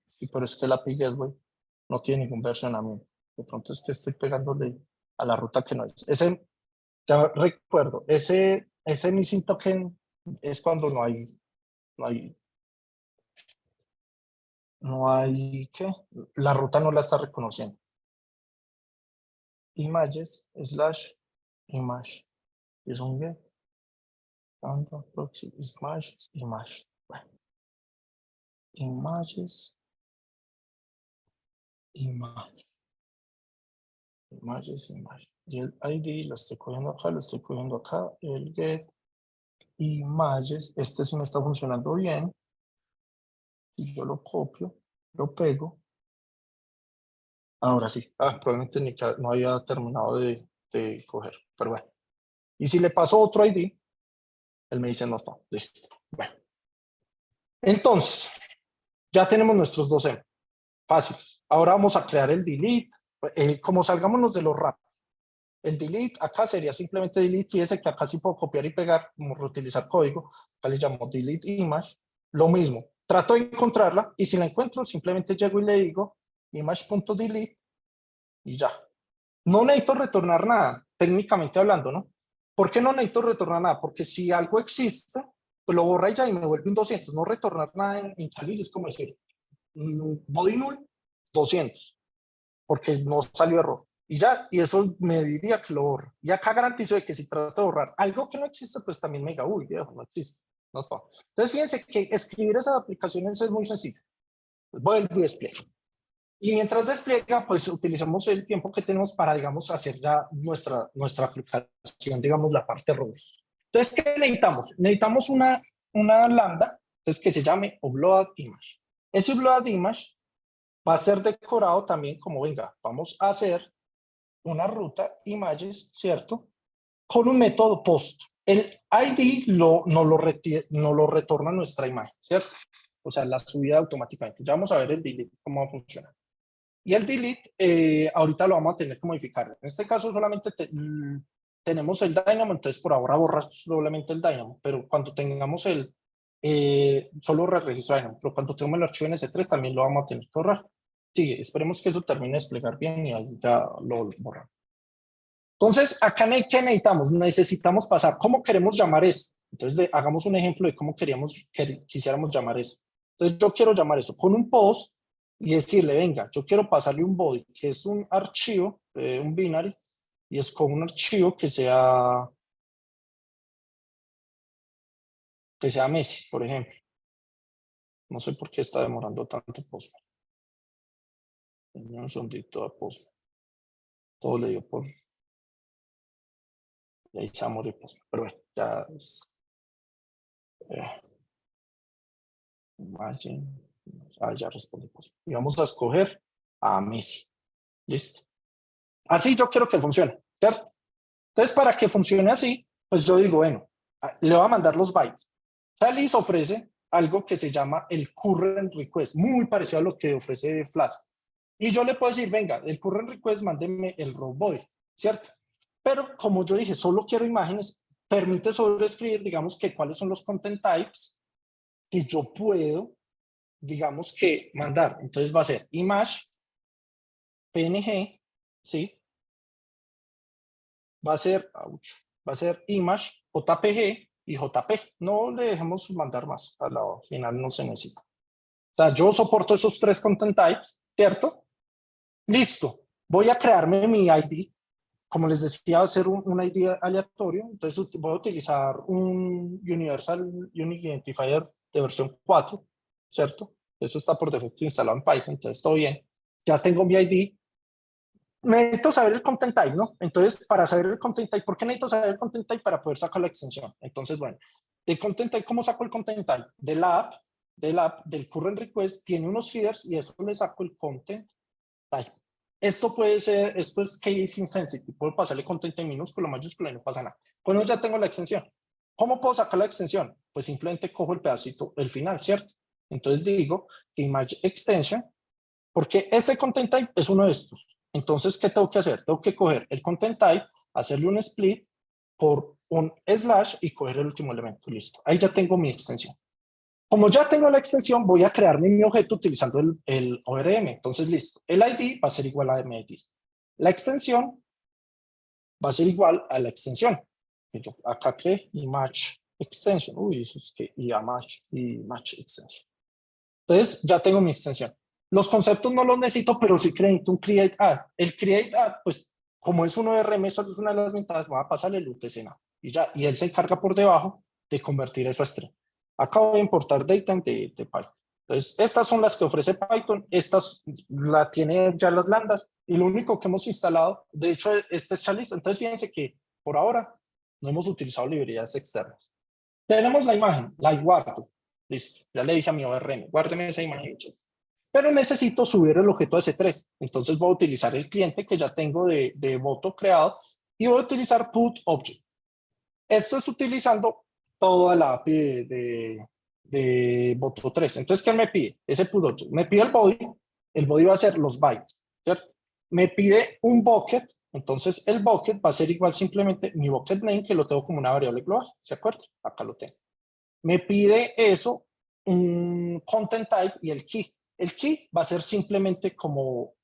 Sí, pero es que la API Gateway no tiene ningún versionamiento. De pronto es que estoy pegándole a la ruta que no es. Ese, ya recuerdo, ese missing token es cuando no hay, ¿qué? La ruta no la está reconociendo. Images slash image. Es un get. Proxy images, image. Bueno. Images. Image. Images, image. Y el ID lo estoy cogiendo acá, lo estoy cogiendo acá. El get images. Este sí me está funcionando bien. Y yo lo copio, lo pego. Ahora sí. Probablemente no había terminado de coger. Pero bueno. Y si le paso otro ID, él me dice no está. Listo. Bueno. Entonces, ya tenemos nuestros 2M. Fácil. Ahora vamos a crear el delete. Como salgámonos de los rap. El delete acá sería simplemente delete. Fíjese que acá sí puedo copiar y pegar, como reutilizar código. Acá le llamo delete image. Lo mismo. Trato de encontrarla y si la encuentro, simplemente llego y le digo image.delete y ya. No necesito retornar nada, técnicamente hablando, ¿no? ¿Por qué no necesito retornar nada? Porque si algo existe, pues lo borra y ya y me vuelve un 200. No retornar nada en Chalice es como decir body null 200, porque no salió error. Y ya, y eso me diría que lo borra. Y acá garantizo de que si trato de borrar algo que no existe, pues también me diga, uy, viejo, no existe. No está. Entonces, fíjense que escribir esas aplicaciones es muy sencillo. Vuelvo y despliego. Y mientras despliega, pues utilizamos el tiempo que tenemos para, digamos, hacer ya nuestra aplicación, digamos, la parte robusta. Entonces, ¿qué necesitamos? Necesitamos una lambda, entonces, que se llame upload image. Ese upload image va a ser decorado también como, venga, vamos a hacer una ruta images, ¿cierto? Con un método post. El ID no lo retorna nuestra imagen, ¿cierto? O sea, la subida automáticamente. Ya vamos a ver el delete, cómo va a funcionar. Y el delete, ahorita lo vamos a tener que modificar. En este caso solamente tenemos el Dynamo, entonces por ahora borrar solamente el Dynamo, pero cuando tengamos solo registro Dynamo, pero cuando tengamos el archivo en S3 también lo vamos a tener que borrar. Sí, esperemos que eso termine de desplegar bien y ahí ya lo borramos. Entonces, acá ¿qué necesitamos? Necesitamos pasar, ¿cómo queremos llamar esto? Entonces, hagamos un ejemplo de cómo quisiéramos llamar eso. Entonces, yo quiero llamar eso con un post y decirle, venga, yo quiero pasarle un body, que es un archivo, un binary, y es con un archivo que sea Messi, por ejemplo. No sé por qué está demorando tanto Postman. Un segundito a Postman. Todo le dio por... Y ahí se va a morir Postman. Pero bueno, ya es... ya respondí Postman. Y vamos a escoger a Messi. Listo. Así yo quiero que funcione, ¿cierto? Entonces, para que funcione así, pues yo digo, bueno, le voy a mandar los bytes. Chalice ofrece algo que se llama el current request, muy parecido a lo que ofrece Flask. Y yo le puedo decir, venga, el current request, mándeme el raw body, ¿cierto? Pero como yo dije, solo quiero imágenes, permite sobreescribir, digamos, que cuáles son los content types que yo puedo, digamos, que mandar. Entonces va a ser image, PNG, ¿sí? Va a ser image, JPG y JPG. No le dejemos mandar más, al final no se necesita. O sea, yo soporto esos 3 content types, ¿cierto? Listo. Voy a crearme mi ID. como les decía, va a ser un ID aleatorio, entonces voy a utilizar un Universal Unique Identifier de versión 4, ¿cierto? Eso está por defecto instalado en Python, entonces todo bien. Ya tengo mi ID. Necesito saber el content type, ¿no? Entonces, para saber el content type, ¿por qué necesito saber el content type? Para poder sacar la extensión. Entonces, bueno, de content type, ¿cómo saco el content type? Del current request, tiene unos headers y eso le saco el content type. Esto puede ser, esto es case insensitive, puedo pasarle content en minúscula, mayúscula y no pasa nada. Bueno, ya tengo la extensión. ¿Cómo puedo sacar la extensión? Pues simplemente cojo el pedacito, el final, ¿cierto? Entonces digo que image extension, porque ese content type es uno de estos. Entonces, ¿qué tengo que hacer? Tengo que coger el content type, hacerle un split por un slash y coger el último elemento. Listo. Ahí ya tengo mi extensión. Como ya tengo la extensión, voy a crear mi objeto utilizando el ORM. Entonces, listo. El ID va a ser igual a MID. La extensión va a ser igual a la extensión. Yo acá creé image extension. Uy, eso es que image extension. Entonces, ya tengo mi extensión. Los conceptos no los necesito, pero sí necesito un create add. El create add, pues, como es un ORM, eso es una de las ventajas, voy a pasarle el UTC y ya. Y él se encarga por debajo de convertir eso a string. Acá voy a importar data de Python. Entonces, estas son las que ofrece Python. Estas la tiene ya las lambdas. Y lo único que hemos instalado, de hecho, este es Chalice. Entonces, fíjense que por ahora no hemos utilizado librerías externas. Tenemos la imagen, la guardo. Listo, ya le dije a mi ORM, guárdeme esa imagen. Pero necesito subir el objeto de S3. Entonces voy a utilizar el cliente que ya tengo de voto creado y voy a utilizar put object. Esto es utilizando toda la API de voto 3. Entonces, ¿qué me pide? Ese put object. Me pide el body va a ser los bytes, ¿cierto? Me pide un bucket, entonces el bucket va a ser igual simplemente mi bucket name, que lo tengo como una variable global, ¿se acuerdan? Acá lo tengo. Me pide eso, un content type y el key. El key va a ser simplemente como,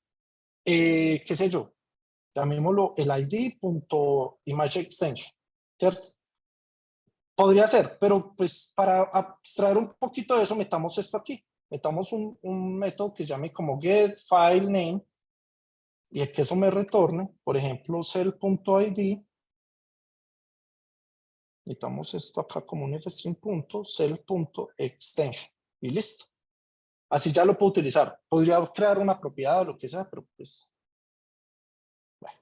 qué sé yo, llamémoslo el id.imageExtension, ¿cierto? Podría ser, pero pues para abstraer un poquito de eso, metamos esto aquí. Metamos un método que llame como getFileName y que eso me retorne, por ejemplo, cell.id. Metamos esto acá como un fstring.cell.extension y listo. Así ya lo puedo utilizar. Podría crear una propiedad o lo que sea, pero pues... Bueno.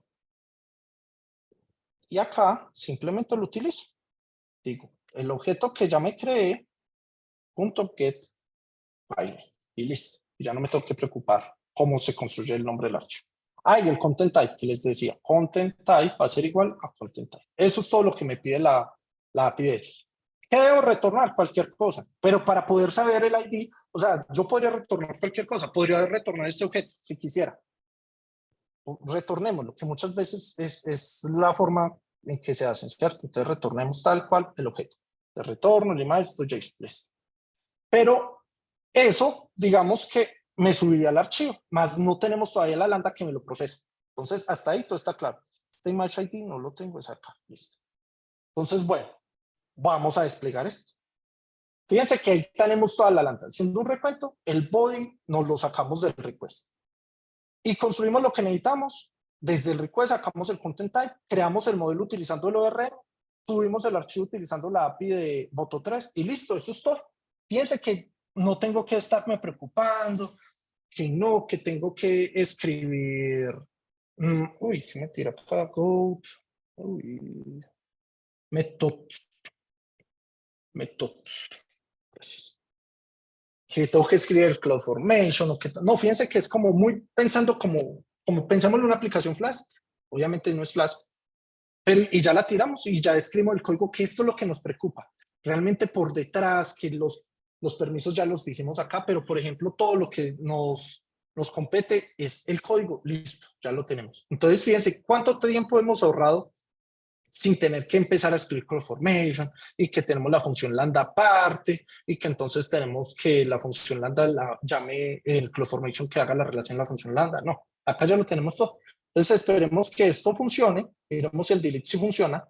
Y acá simplemente lo utilizo. Digo, el objeto que ya me creé, .get file, y listo. Y ya no me tengo que preocupar cómo se construye el nombre del archivo. Ah, y el content type que les decía. Content type va a ser igual a content type. Eso es todo lo que me pide la API de ellos. ¿Qué debo retornar? Cualquier cosa. Pero para poder saber el ID, o sea, yo podría retornar cualquier cosa. Podría retornar este objeto si quisiera. Retornémoslo, que muchas veces es la forma en que se hacen, ¿cierto? Entonces retornemos tal cual el objeto. Le retorno, el image, esto JSON, listo. Pero eso, digamos que me subiría al archivo, más no tenemos todavía la lambda que me lo procesa. Entonces, hasta ahí todo está claro. Este image ID no lo tengo, es acá, listo. Entonces, bueno, vamos a desplegar esto. Fíjense que ahí tenemos toda la lambda. Siendo un recuento, el body nos lo sacamos del request. Y construimos lo que necesitamos. Desde el request sacamos el content type, creamos el modelo utilizando el ORM, subimos el archivo utilizando la API de Boto3 y listo, eso es todo. Fíjense que no tengo que estarme preocupando, que no, que tengo que escribir. Uy, qué me tira para Go. Methods. Gracias. Que tengo que escribir CloudFormation o que no, fíjense que es como muy pensando como pensamos en una aplicación Flash. Obviamente no es Flash, pero y ya la tiramos y ya escribimos el código, que esto es lo que nos preocupa. Realmente por detrás, que los permisos ya los dijimos acá, pero por ejemplo todo lo que nos compete es el código, listo, ya lo tenemos. Entonces fíjense cuánto tiempo hemos ahorrado sin tener que empezar a escribir CloudFormation y que tenemos la función lambda aparte y que entonces tenemos que la función lambda la llame el CloudFormation que haga la relación a la función lambda. No, acá ya lo tenemos todo. Entonces esperemos que esto funcione. Miramos el delete si funciona.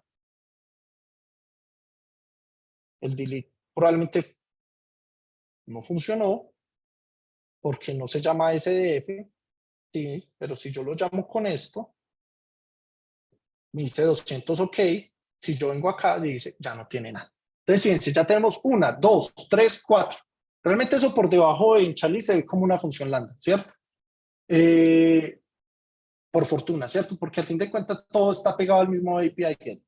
El delete probablemente no funcionó porque no se llama SDF. Sí, pero si yo lo llamo con esto, me dice 200 OK. Si yo vengo acá, dice, ya no tiene nada. Entonces, fíjense, ya tenemos 1, 2, 3, 4. Realmente eso por debajo en Charlie se ve como una función lambda, ¿cierto? Por fortuna, ¿cierto? Porque al fin de cuentas todo está pegado al mismo API get.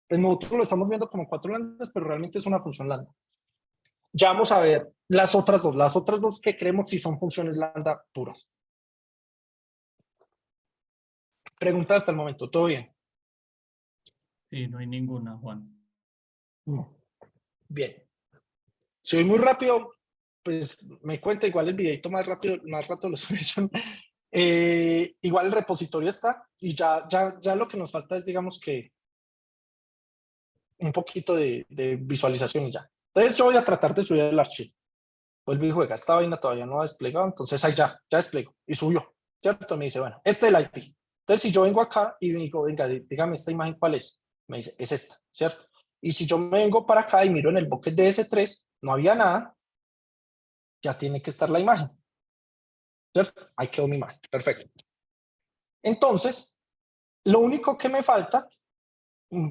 Pues nosotros lo estamos viendo como 4 lambdas, pero realmente es una función lambda. Ya vamos a ver las otras dos que creemos si son funciones lambda puras. Pregunta hasta el momento, ¿todo bien? Sí, no hay ninguna, Juan. No. Bien. Si voy muy rápido, pues me cuenta, igual el videito más rápido, más rato lo subí. Igual el repositorio está y ya lo que nos falta es, digamos que, un poquito de visualización y ya. Entonces yo voy a tratar de subir el archivo. Vuelve y juega, esta vaina todavía no ha desplegado, entonces ahí ya desplegó y subió, ¿cierto? Me dice, bueno, este es el IP. Entonces si yo vengo acá y digo, venga, dígame esta imagen cuál es, me dice, es esta, ¿cierto? Y si yo me vengo para acá y miro en el bucket de S3, no había nada, ya tiene que estar la imagen, ¿cierto? Ahí quedó mi imagen, perfecto. Entonces, lo único que me falta,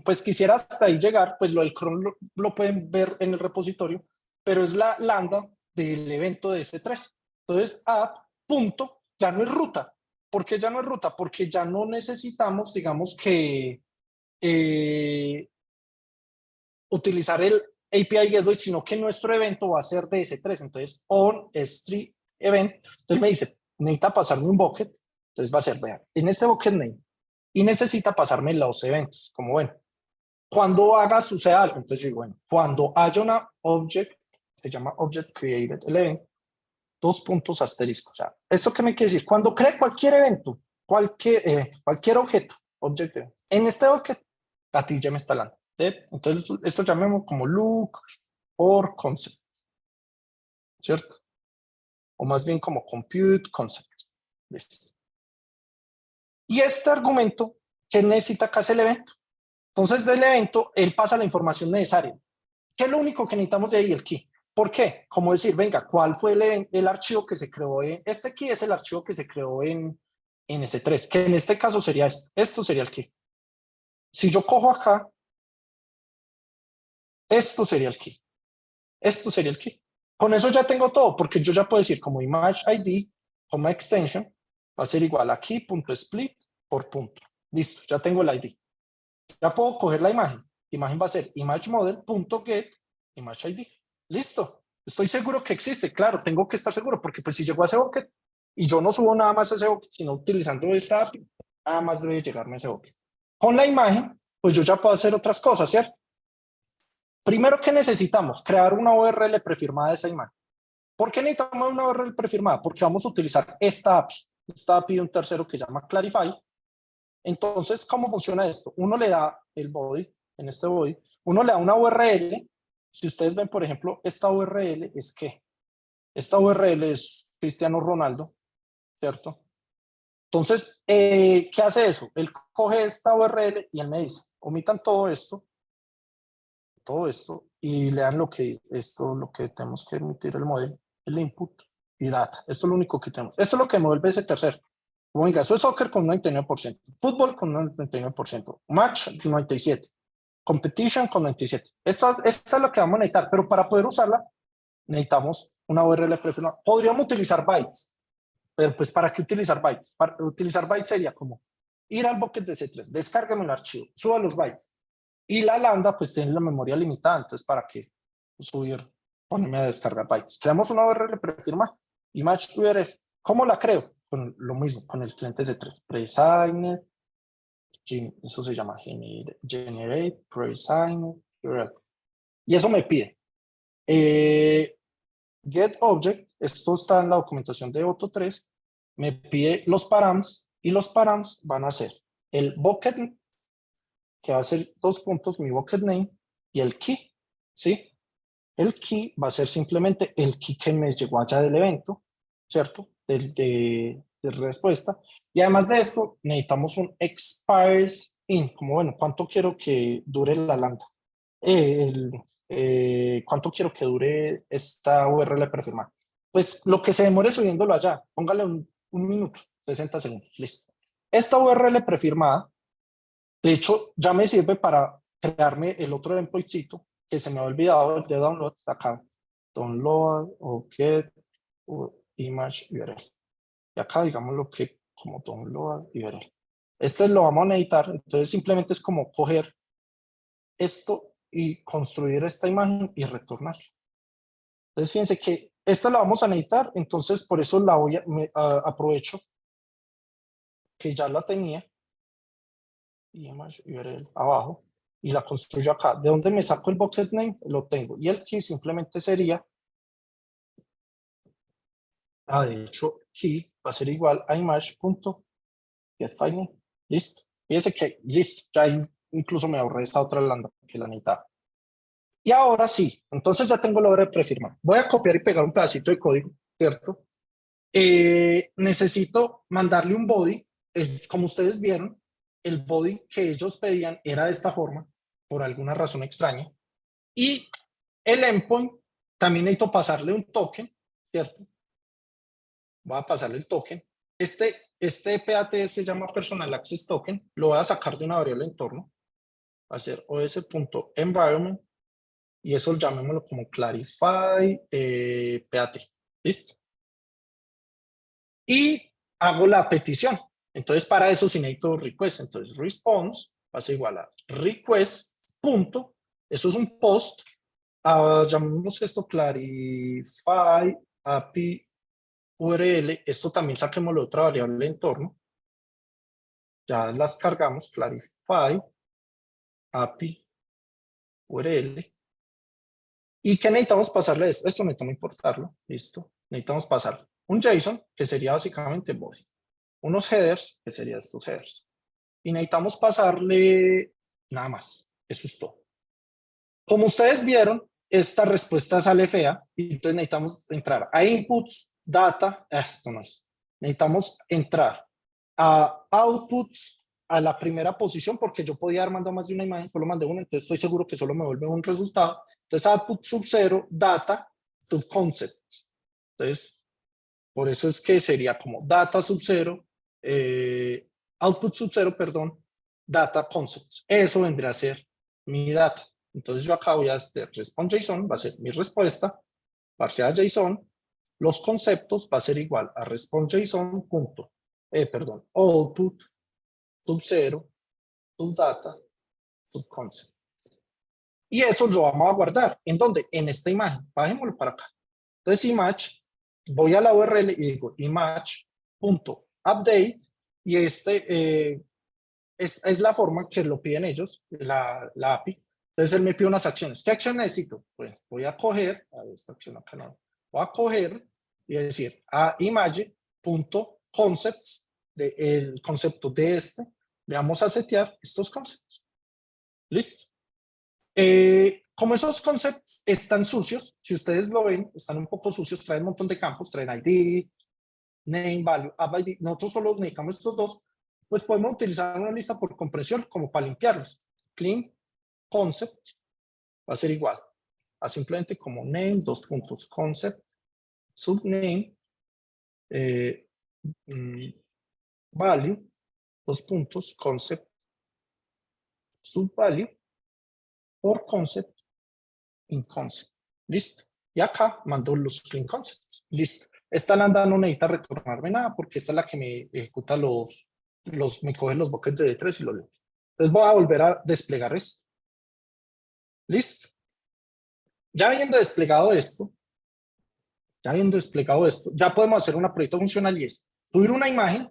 pues quisiera hasta ahí llegar, pues lo del cron lo pueden ver en el repositorio, pero es la lambda del evento de S3. Entonces, app, punto, ya no es ruta. ¿Por qué ya no es ruta? Porque ya no necesitamos, digamos que, utilizar el API Gateway, sino que nuestro evento va a ser de S3. Entonces, on S3 event. Entonces me dice, necesita pasarme un bucket. Entonces va a ser, vean, en este bucket name, y necesita pasarme los eventos, como bueno, cuando suceda algo, entonces yo digo, bueno, cuando haya una object, se llama object created event, 2 puntos asterisco. O sea, ¿esto qué me quiere decir? Cuando cree cualquier evento, cualquier objeto, object event, en este bucket, a ti ya me está hablando. Entonces, esto llamemos como look or concept, ¿cierto? O más bien como compute concept. ¿Listo? Y este argumento, ¿qué necesita acá es el evento? Entonces, del evento, él pasa la información necesaria. ¿Qué es lo único que necesitamos de ahí? El key. ¿Por qué? Como decir, venga, ¿cuál fue el archivo que se creó en... Este key es el archivo que se creó en S3, que en este caso sería esto. Esto sería el key. Si yo cojo acá, esto sería el key. Esto sería el key. Con eso ya tengo todo, porque yo ya puedo decir como image ID, como extension, va a ser igual a key.split por punto. Listo, ya tengo el ID. Ya puedo coger la imagen. La imagen va a ser imageModel.get image ID. Listo. Estoy seguro que existe. Claro, tengo que estar seguro, porque pues si llego a ese bucket y yo no subo nada más a ese bucket, sino utilizando esta API, nada más debe llegarme a ese bucket. Con la imagen, pues yo ya puedo hacer otras cosas, ¿cierto? Primero, ¿qué necesitamos? Crear una URL prefirmada de esa imagen. ¿Por qué necesitamos una URL prefirmada? Porque vamos a utilizar esta API de un tercero que se llama Clarify. Entonces, ¿cómo funciona esto? Uno le da el body, en este body, uno le da una URL. Si ustedes ven, por ejemplo, esta URL es ¿qué? Esta URL es Cristiano Ronaldo, ¿cierto? Entonces, ¿qué hace eso? Él coge esta URL y él me dice, omitan todo esto, y lean lo que tenemos que emitir el modelo, el input y data. Esto es lo único que tenemos. Esto es lo que mueve ese tercero. Como diga, eso es soccer con 99%, fútbol con 99%, match 97%, competition con 97%. Esta es lo que vamos a necesitar, pero para poder usarla necesitamos una URL prefirmada. Podríamos utilizar bytes, pero pues ¿para qué utilizar bytes? Para utilizar bytes sería como ir al bucket de C3, descárgame el archivo, suba los bytes. Y la lambda pues tiene la memoria limitada, entonces ¿para qué ponerme a descargar bytes? Creamos una URL prefirmada, image URL. ¿Cómo la creo? Con lo mismo, con el cliente C3, preassigned, eso se llama generate preassigned URL. Y eso me pide. Get object, esto está en la documentación de Auto 3, me pide los params, y los params van a ser el bucket, que va a ser 2 puntos, mi bucket name, y el key, ¿sí? El key va a ser simplemente el key que me llegó allá del evento, ¿cierto? De respuesta. Y además de esto, necesitamos un expires in, como bueno, ¿cuánto quiero que dure la lambda? ¿Cuánto quiero que dure esta URL prefirmada? Pues lo que se demore subiéndolo allá, póngale un minuto, 60 segundos, listo. Esta URL prefirmada De hecho, ya me sirve para crearme el otro endpointcito que se me ha olvidado, el de download, acá. Download o get o image URL. Y acá digamos lo que como download URL. Este lo vamos a necesitar, entonces simplemente es como coger esto y construir esta imagen y retornar. Entonces fíjense que esta la vamos a necesitar, entonces por eso la voy aprovecho que ya la tenía, image URL abajo, y la construyo acá. ¿De dónde me saco el bucket name? Lo tengo. Y el key simplemente sería, de hecho, key va a ser igual a image.getFileName. Listo. Fíjense que listo, ya incluso me ahorré esta otra lambda que la necesitaba. Y ahora sí, entonces ya tengo la hora de prefirmar. Voy a copiar y pegar un pedacito de código, ¿cierto? Necesito mandarle un body. Como ustedes vieron, el body que ellos pedían era de esta forma, por alguna razón extraña. Y el endpoint, también necesito pasarle un token, ¿cierto? Voy a pasarle el token. Este PAT se llama Personal Access Token. Lo voy a sacar de una variable entorno. Va a ser os.environment. Y eso llamémoslo como clarify PAT. ¿Listo? Y hago la petición. Entonces, para eso sí necesito request. Entonces, response va a ser igual a request. Punto. Eso es un post. Llamemos esto clarify API URL. Esto también saquémoslo de otra variable de entorno. Ya las cargamos. Clarify API URL. ¿Y qué necesitamos pasarle a esto? Esto necesitamos importarlo. Listo. Necesitamos pasar un JSON, que sería básicamente body. Unos headers, que serían estos headers. Y necesitamos pasarle nada más. Eso es todo. Como ustedes vieron, esta respuesta sale fea. Y entonces necesitamos entrar a inputs, data. Esto no es. Necesitamos entrar a outputs, a la primera posición, porque yo podía haber mandado más de una imagen, solo mandé una, entonces estoy seguro que solo me vuelve un resultado. Entonces, output sub 0, data sub concepts. Entonces, por eso es que sería como data sub 0, output sub 0, perdón, data concepts. Eso vendría a ser mi data. Entonces, yo acá voy a hacer response JSON, va a ser mi respuesta, parcial JSON. Los conceptos va a ser igual a response JSON punto, output sub 0, sub data, sub concept. Y eso lo vamos a guardar. ¿En dónde? En esta imagen. Bajémoslo para acá. Entonces, image, voy a la URL y digo image.update y es la forma que lo piden ellos, la API. Entonces, él me pide unas acciones. ¿Qué acción necesito? Pues voy a coger, a ver, esta acción acá no. Voy a coger y decir a image.concepts, el concepto de le vamos a setear estos conceptos. ¿Listo? Como esos conceptos están sucios, si ustedes lo ven, están un poco sucios, traen un montón de campos, traen ID, name, value, app ID, nosotros solo necesitamos estos dos, pues podemos utilizar una lista por compresión como para limpiarlos. Clean concept va a ser igual a simplemente como name, dos puntos, concept, subname, value, dos puntos, concept, subvalue, por concept, in concept. Listo. Y acá mando los clean concepts. Listo. Esta lambda no necesita retornarme nada porque esta es la que me ejecuta me coge los buckets de D3 y lo leo. Entonces voy a volver a desplegar esto. Listo. Ya habiendo desplegado esto, ya podemos hacer una proyecto funcional y es subir una imagen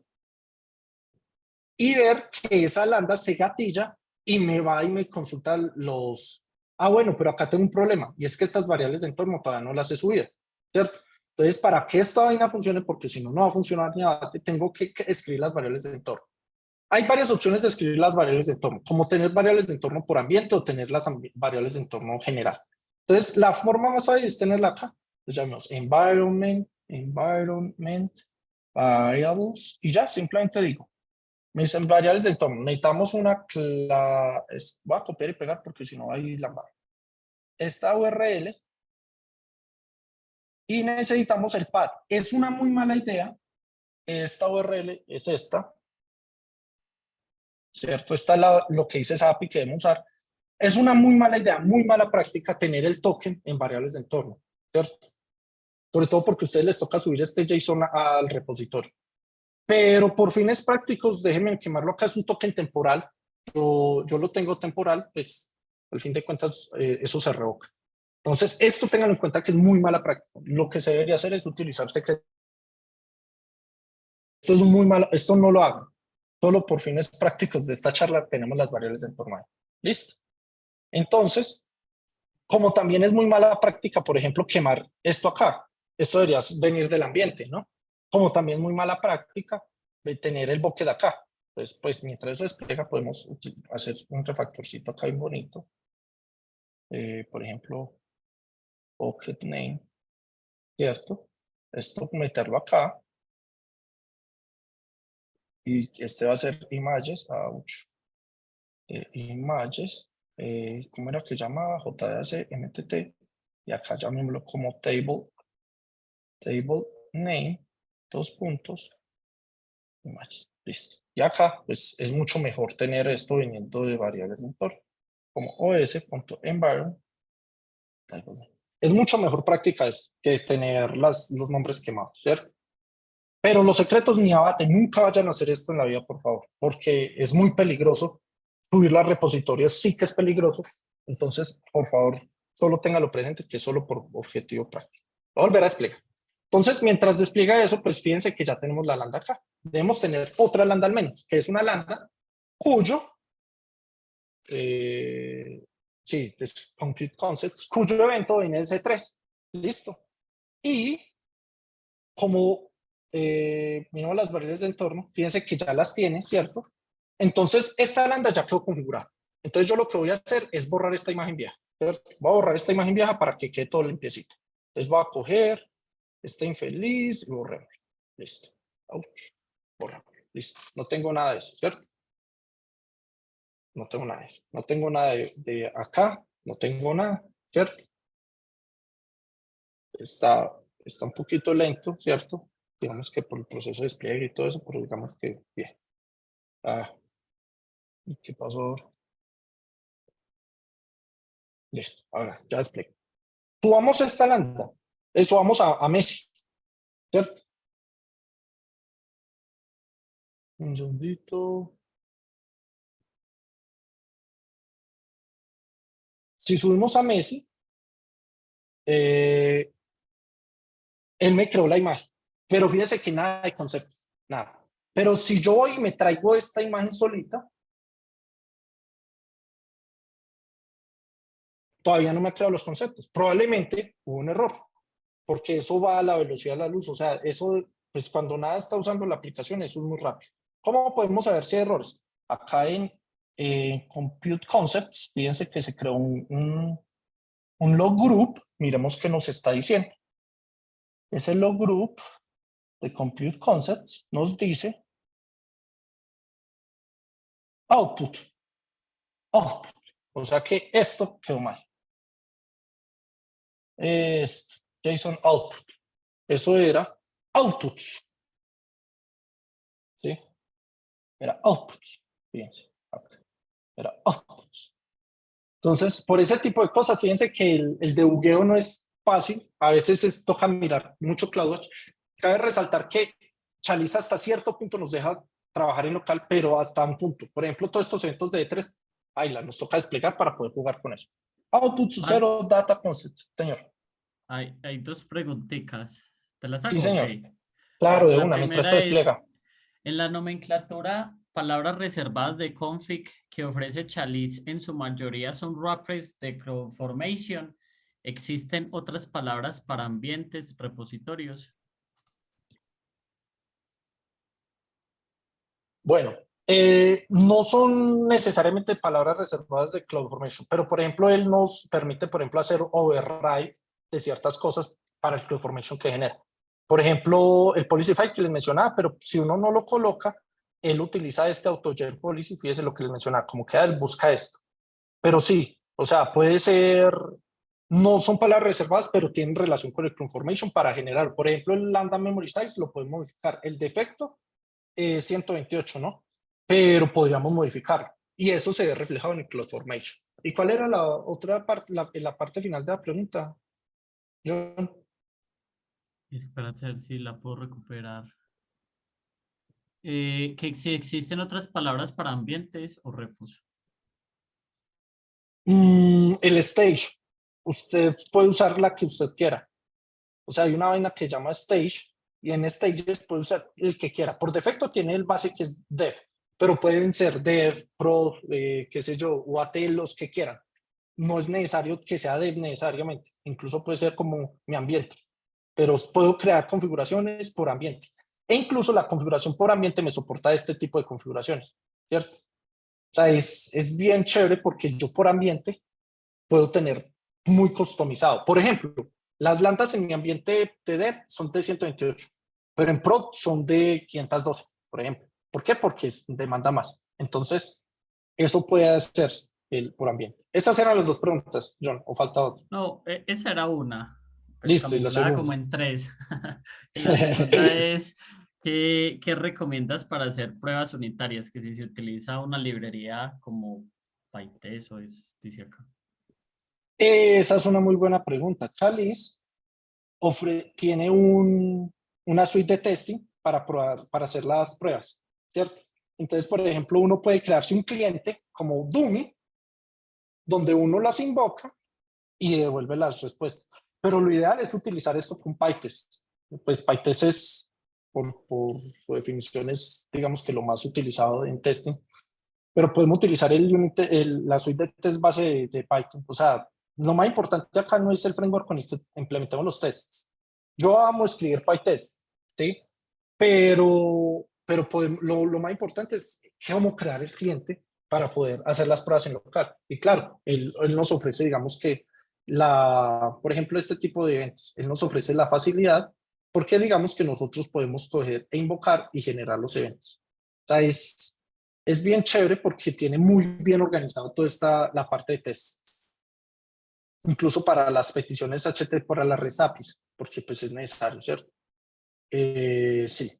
y ver que esa lambda se gatilla y me va y me consulta los... bueno, pero acá tengo un problema y es que estas variables de entorno todavía no las he subido, ¿cierto? Entonces, para que esta vaina funcione, porque si no, no va a funcionar ni nada, tengo que escribir las variables de entorno. Hay varias opciones de escribir las variables de entorno, como tener variables de entorno por ambiente o tener las variables de entorno general. Entonces, la forma más fácil es tenerla acá. Entonces, llamamos environment variables y ya, simplemente digo, mis variables de entorno, necesitamos una voy a copiar y pegar porque si no va a ir la barra. Esta URL y necesitamos el path. Es una muy mala idea. Esta URL es esta. ¿cierto? Esta es lo que dice esa API que debemos usar. Es una muy mala idea, muy mala práctica tener el token en variables de entorno, ¿cierto? Sobre todo porque a ustedes les toca subir este JSON al repositorio. Pero por fines prácticos, déjenme quemarlo acá, es un token temporal. Yo lo tengo temporal, pues al fin de cuentas eso se revoca. Entonces, esto tengan en cuenta que es muy mala práctica. Lo que se debería hacer es utilizar secretos. Esto es muy malo, esto no lo hagan. Solo por fines prácticos de esta charla tenemos las variables de entorno. ¿Listo? Entonces, como también es muy mala práctica, por ejemplo, quemar esto acá. Esto debería venir del ambiente, ¿no? Como también muy mala práctica de tener el bucket acá. Entonces, pues mientras eso despliega, podemos hacer un refactorcito acá bien bonito. Por ejemplo, bucket name, ¿cierto? Esto meterlo acá. Y este va a ser images, images, ¿cómo era que llamaba? JS, MTT, y acá llamémoslo como table name, dos puntos, images, listo. Y acá, pues, es mucho mejor tener esto viniendo de variables de entorno, como os.environment. Es mucho mejor práctica esto que tener los nombres quemados, ¿cierto? Pero los secretos ni abate, nunca vayan a hacer esto en la vida, por favor, porque es muy peligroso. Subirlo a repositorios sí que es peligroso. Entonces, por favor, solo téngalo presente que es solo por objetivo práctico. Voy a volver a explicar. Entonces, mientras despliega eso, pues fíjense que ya tenemos la lambda acá. Debemos tener otra lambda al menos, que es una lambda cuyo, sí, es Compute Concepts, cuyo evento viene de C3. Listo. Y como miramos las variables de entorno, fíjense que ya las tiene, ¿cierto? Entonces, esta lambda ya quedó configurada. Entonces, yo lo que voy a hacer es borrar esta imagen vieja, ¿cierto? Voy a borrar esta imagen vieja para que quede todo limpiecito. Entonces, voy a coger este infeliz y borrarlo. Listo. Borrarlo. Listo. No tengo nada de eso, ¿cierto? No tengo nada de eso. No tengo nada de acá. No tengo nada, ¿cierto? Está un poquito lento, ¿cierto? Digamos que por el proceso de despliegue y todo eso, pero digamos que bien. ¿Y qué pasó? Listo, ahora ya despliegue. Subamos esta lambda, subamos a Messi, ¿cierto? Un segundito. Si subimos a Messi, él me creó la imagen, pero fíjense que nada de conceptos, nada. Pero si yo voy y me traigo esta imagen solita, todavía no me ha creado los conceptos. Probablemente hubo un error, porque eso va a la velocidad de la luz. O sea, eso, pues cuando nada está usando la aplicación, eso es muy rápido. ¿Cómo podemos saber si hay errores? Acá en Compute Concepts, fíjense que se creó un log group. Miremos qué nos está diciendo. Ese log group de Compute Concepts nos dice output. Output. O sea que esto quedó mal. JSON output. Eso era outputs. ¿Sí? Era outputs. Fíjense. Era outputs. Entonces, por ese tipo de cosas, fíjense que el debugueo no es fácil. A veces toca mirar mucho CloudWatch. Cabe resaltar que Chalice hasta cierto punto nos deja trabajar en local, pero hasta un punto. Por ejemplo, todos estos eventos de E3, nos toca desplegar para poder jugar con eso. Outputs, cero, data concepts, señor. Hay dos preguntitas. ¿Te las hago? Sí, señor. Okay. Claro, de La una, mientras primera te despliega. en la nomenclatura, palabras reservadas de config que ofrece Chalice en su mayoría son wrappers de CloudFormation. ¿Existen otras palabras para ambientes, repositorios? Bueno, no son necesariamente palabras reservadas de CloudFormation, pero por ejemplo, él nos permite, por ejemplo, hacer override de ciertas cosas para el CloudFormation que genera. Por ejemplo, el policy file que les mencionaba, pero si uno no lo coloca, él utiliza este autogen policy, fíjese lo que les mencionaba, como queda, él busca esto. Pero sí, o sea, puede ser, no son palabras reservadas, pero tienen relación con el CloudFormation para generar, por ejemplo, el lambda memory size lo podemos modificar. El defecto 128, ¿no? pero podríamos modificarlo. Y eso se ve reflejado en el CloudFormation. ¿Y cuál era la otra parte, la parte final de la pregunta, John? Espérate a ver si la puedo recuperar. Que si existen otras palabras para ambientes o repos. El stage, usted puede usar la que usted quiera. O sea, hay una vaina que se llama stage y en stages puede usar el que quiera. Por defecto tiene el base que es dev, pero pueden ser dev, pro, qué sé yo, UAT, los que quieran. No es necesario que sea dev necesariamente. Incluso puede ser como mi ambiente, pero puedo crear configuraciones por ambiente. E incluso la configuración por ambiente me soporta este tipo de configuraciones, ¿cierto? O sea, es bien chévere porque yo por ambiente puedo tener muy customizado. Por ejemplo, las lambdas en mi ambiente de dev son de 128, pero en prod son de 512, por ejemplo. ¿Por qué? Porque demanda más. Entonces, eso puede hacerse por ambiente. Esas eran las dos preguntas, John, o falta otra. No, esa era una, pues Listo, y la camuflada como segunda. en tres. Y la segunda es, ¿qué recomiendas para hacer pruebas unitarias? Que si se utiliza una librería como PyTest o es, dice acá. Esa es una muy buena pregunta. Chalice tiene una suite de testing para, para hacer las pruebas, ¿cierto? Entonces, por ejemplo, uno puede crearse un cliente como Dummy, donde uno las invoca y devuelve las respuestas. Pero lo ideal es utilizar esto con PyTest. Pues PyTest es, por su definición, es, digamos que lo más utilizado en testing. Pero podemos utilizar la suite de test base de Python. O sea, lo más importante acá no es el framework con el que implementemos los tests. Yo amo escribir PyTest, ¿sí? Pero lo más importante es cómo crear el cliente para poder hacer las pruebas en local. Y claro, él nos ofrece, digamos que, por ejemplo, este tipo de eventos, él nos ofrece la facilidad porque digamos que nosotros podemos coger e invocar y generar los eventos. O sea, es bien chévere porque tiene muy bien organizado toda la parte de test. Incluso para las peticiones HTTP, para las REST APIs, porque pues es necesario, ¿cierto? Sí,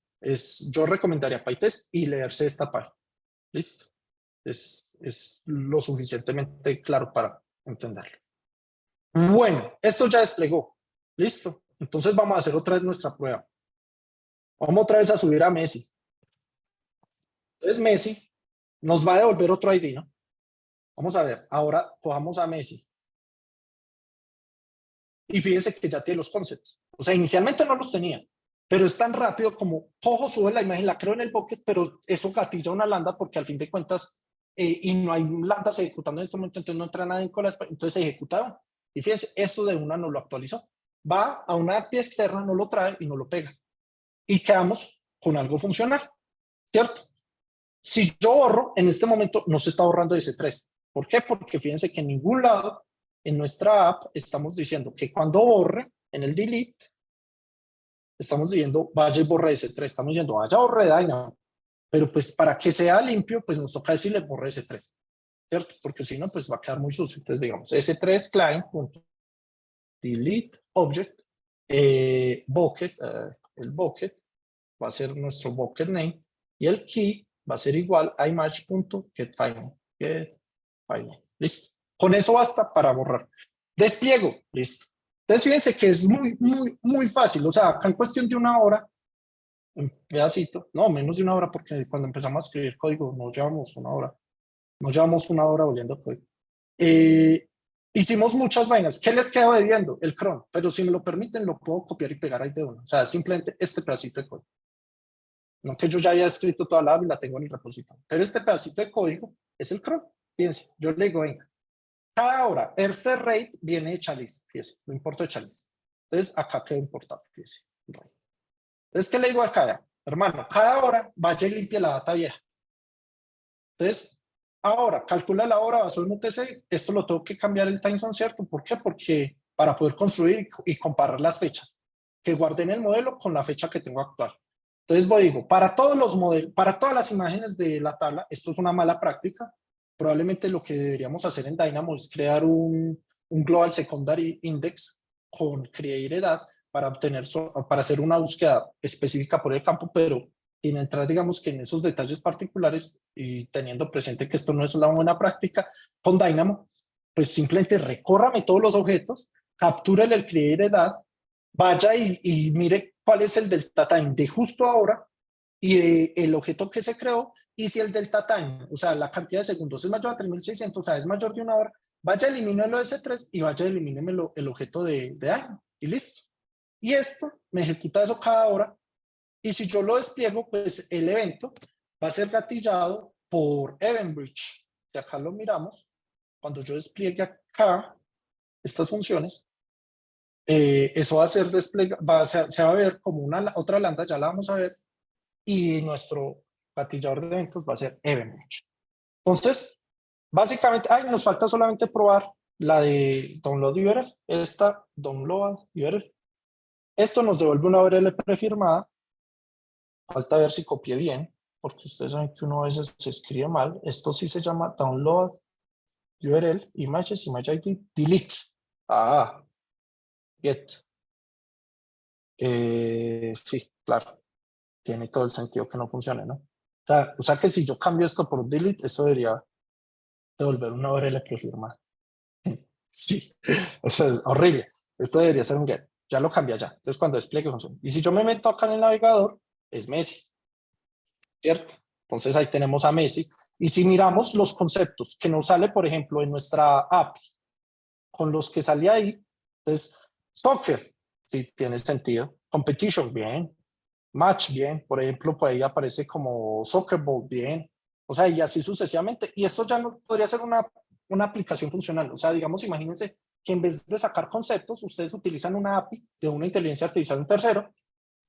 yo recomendaría PyTest y leerse esta página. ¿Listo? Es lo suficientemente claro para entenderlo. Bueno, esto ya desplegó. ¿Listo? Entonces vamos a hacer otra vez nuestra prueba. Vamos otra vez a subir a Messi. Entonces Messi nos va a devolver otro ID, ¿no? Vamos a ver, ahora cojamos a Messi. Y fíjense que ya tiene los concepts. O sea, inicialmente no los tenía, pero es tan rápido como cojo, sube la imagen, la creo en el bucket, pero eso gatilla una lambda porque al fin de cuentas, y no hay lambdas ejecutando en este momento, entonces no entra nada en cola, entonces se ejecutaron. Y fíjense, esto de una no lo actualizó. Va a una API externa, no lo trae y no lo pega. Y quedamos con algo funcional, ¿cierto? Si yo borro, en este momento no se está borrando ese 3. ¿Por qué? Porque fíjense que en ningún lado en nuestra app estamos diciendo que cuando borre, en el delete, estamos diciendo vaya y borre ese 3. Estamos diciendo vaya borre Dynamo. Pero pues para que sea limpio, pues nos toca decirle borre ese 3. ¿Cierto? Porque si no, pues va a quedar muy sucio. Entonces digamos S3 client. Delete object. Bucket. El bucket va a ser nuestro bucket name. Y el key va a ser igual a image.getFileName. Listo. Con eso basta para borrar. Despliego. Listo. Entonces fíjense que es muy fácil. O sea, acá en cuestión de una hora, un pedacito, no, menos de una hora, porque cuando empezamos a escribir código nos llevamos una hora. Nos llevamos una hora volviendo código. Hicimos muchas vainas. ¿Qué les quedo debiendo? El cron. Pero si me lo permiten, lo puedo copiar y pegar ahí de uno. O sea, simplemente este pedacito de código. No que yo ya haya escrito toda la app y la tengo en el repositorio. Pero este pedacito de código es el cron. Fíjense, yo le digo, venga, cada hora, este rate viene de Chalice. Fíjense, lo importo de Chalice. Entonces, acá quedó importado. Fíjense. Entonces, ¿qué le digo acá? Hermano, cada hora vaya y limpie la data vieja. Entonces, ahora, calcula la hora, basado en UTC. Esto lo tengo que cambiar el time zone, ¿cierto? ¿Por qué? Porque para poder construir y comparar las fechas. Que guarden el modelo con la fecha que tengo actual. Entonces digo, para todos los modelos, para todas las imágenes de la tabla, esto es una mala práctica. Probablemente lo que deberíamos hacer en Dynamo es crear un Global Secondary Index con create edad para hacer una búsqueda específica por el campo, pero sin entrar, digamos, que en esos detalles particulares y teniendo presente que esto no es una buena práctica, con Dynamo, pues simplemente recórrame todos los objetos, captúrele el clic de edad, vaya y mire cuál es el delta time de justo ahora y el objeto que se creó, y si el delta time, o sea, la cantidad de segundos es mayor a 3600, o sea, es mayor de una hora, vaya, elimínelo de S3 y vaya, elimínemelo el objeto de Dynamo y listo. Y esto me ejecuta eso cada hora. Y si yo lo despliego, pues el evento va a ser gatillado por EventBridge. Y acá lo miramos. Cuando yo despliegue acá estas funciones, eso va a ser desplegado, se va a ver como una otra lambda, ya la vamos a ver, y nuestro gatillador de eventos va a ser EventBridge. Entonces, básicamente, nos falta solamente probar la de download URL, esta download URL. Esto nos devuelve una URL prefirmada. Falta ver si copié bien, porque ustedes saben que uno a veces se escribe mal. Esto sí se llama download URL, images, image ID, delete. Get. Sí, claro. Tiene todo el sentido que no funcione, ¿no? O sea que si yo cambio esto por delete, eso debería devolver una URL prefirmada. Sí, o sea, es horrible. Esto debería ser un get. Ya lo cambia ya. Entonces cuando despliegue funciona. Y si yo me meto acá en el navegador, es Messi. ¿Cierto? Entonces ahí tenemos a Messi. Y si miramos los conceptos que nos sale, por ejemplo, en nuestra app, con los que sale ahí, entonces, soccer, sí, tiene sentido. Competition, bien. Match, bien. Por ejemplo, por ahí aparece como Soccer Ball, bien. O sea, y así sucesivamente. Y esto ya no podría ser una aplicación funcional. O sea, digamos, imagínense que en vez de sacar conceptos, ustedes utilizan una API de una inteligencia artificial, un tercero,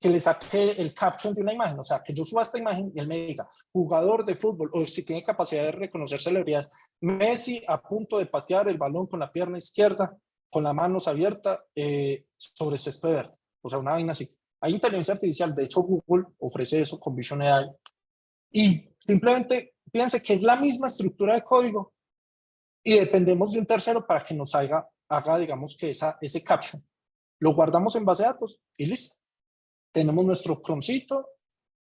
que le saque el caption de una imagen, o sea, que yo suba esta imagen y él me diga, jugador de fútbol, o si tiene capacidad de reconocer celebridades, Messi a punto de patear el balón con la pierna izquierda, con las manos abiertas sobre césped verde, o sea, una vaina así. Hay inteligencia artificial, de hecho Google ofrece eso con Vision AI, y simplemente fíjense que es la misma estructura de código, y dependemos de un tercero para que nos haga digamos, que ese caption. Lo guardamos en base de datos y listo. Tenemos nuestro croncito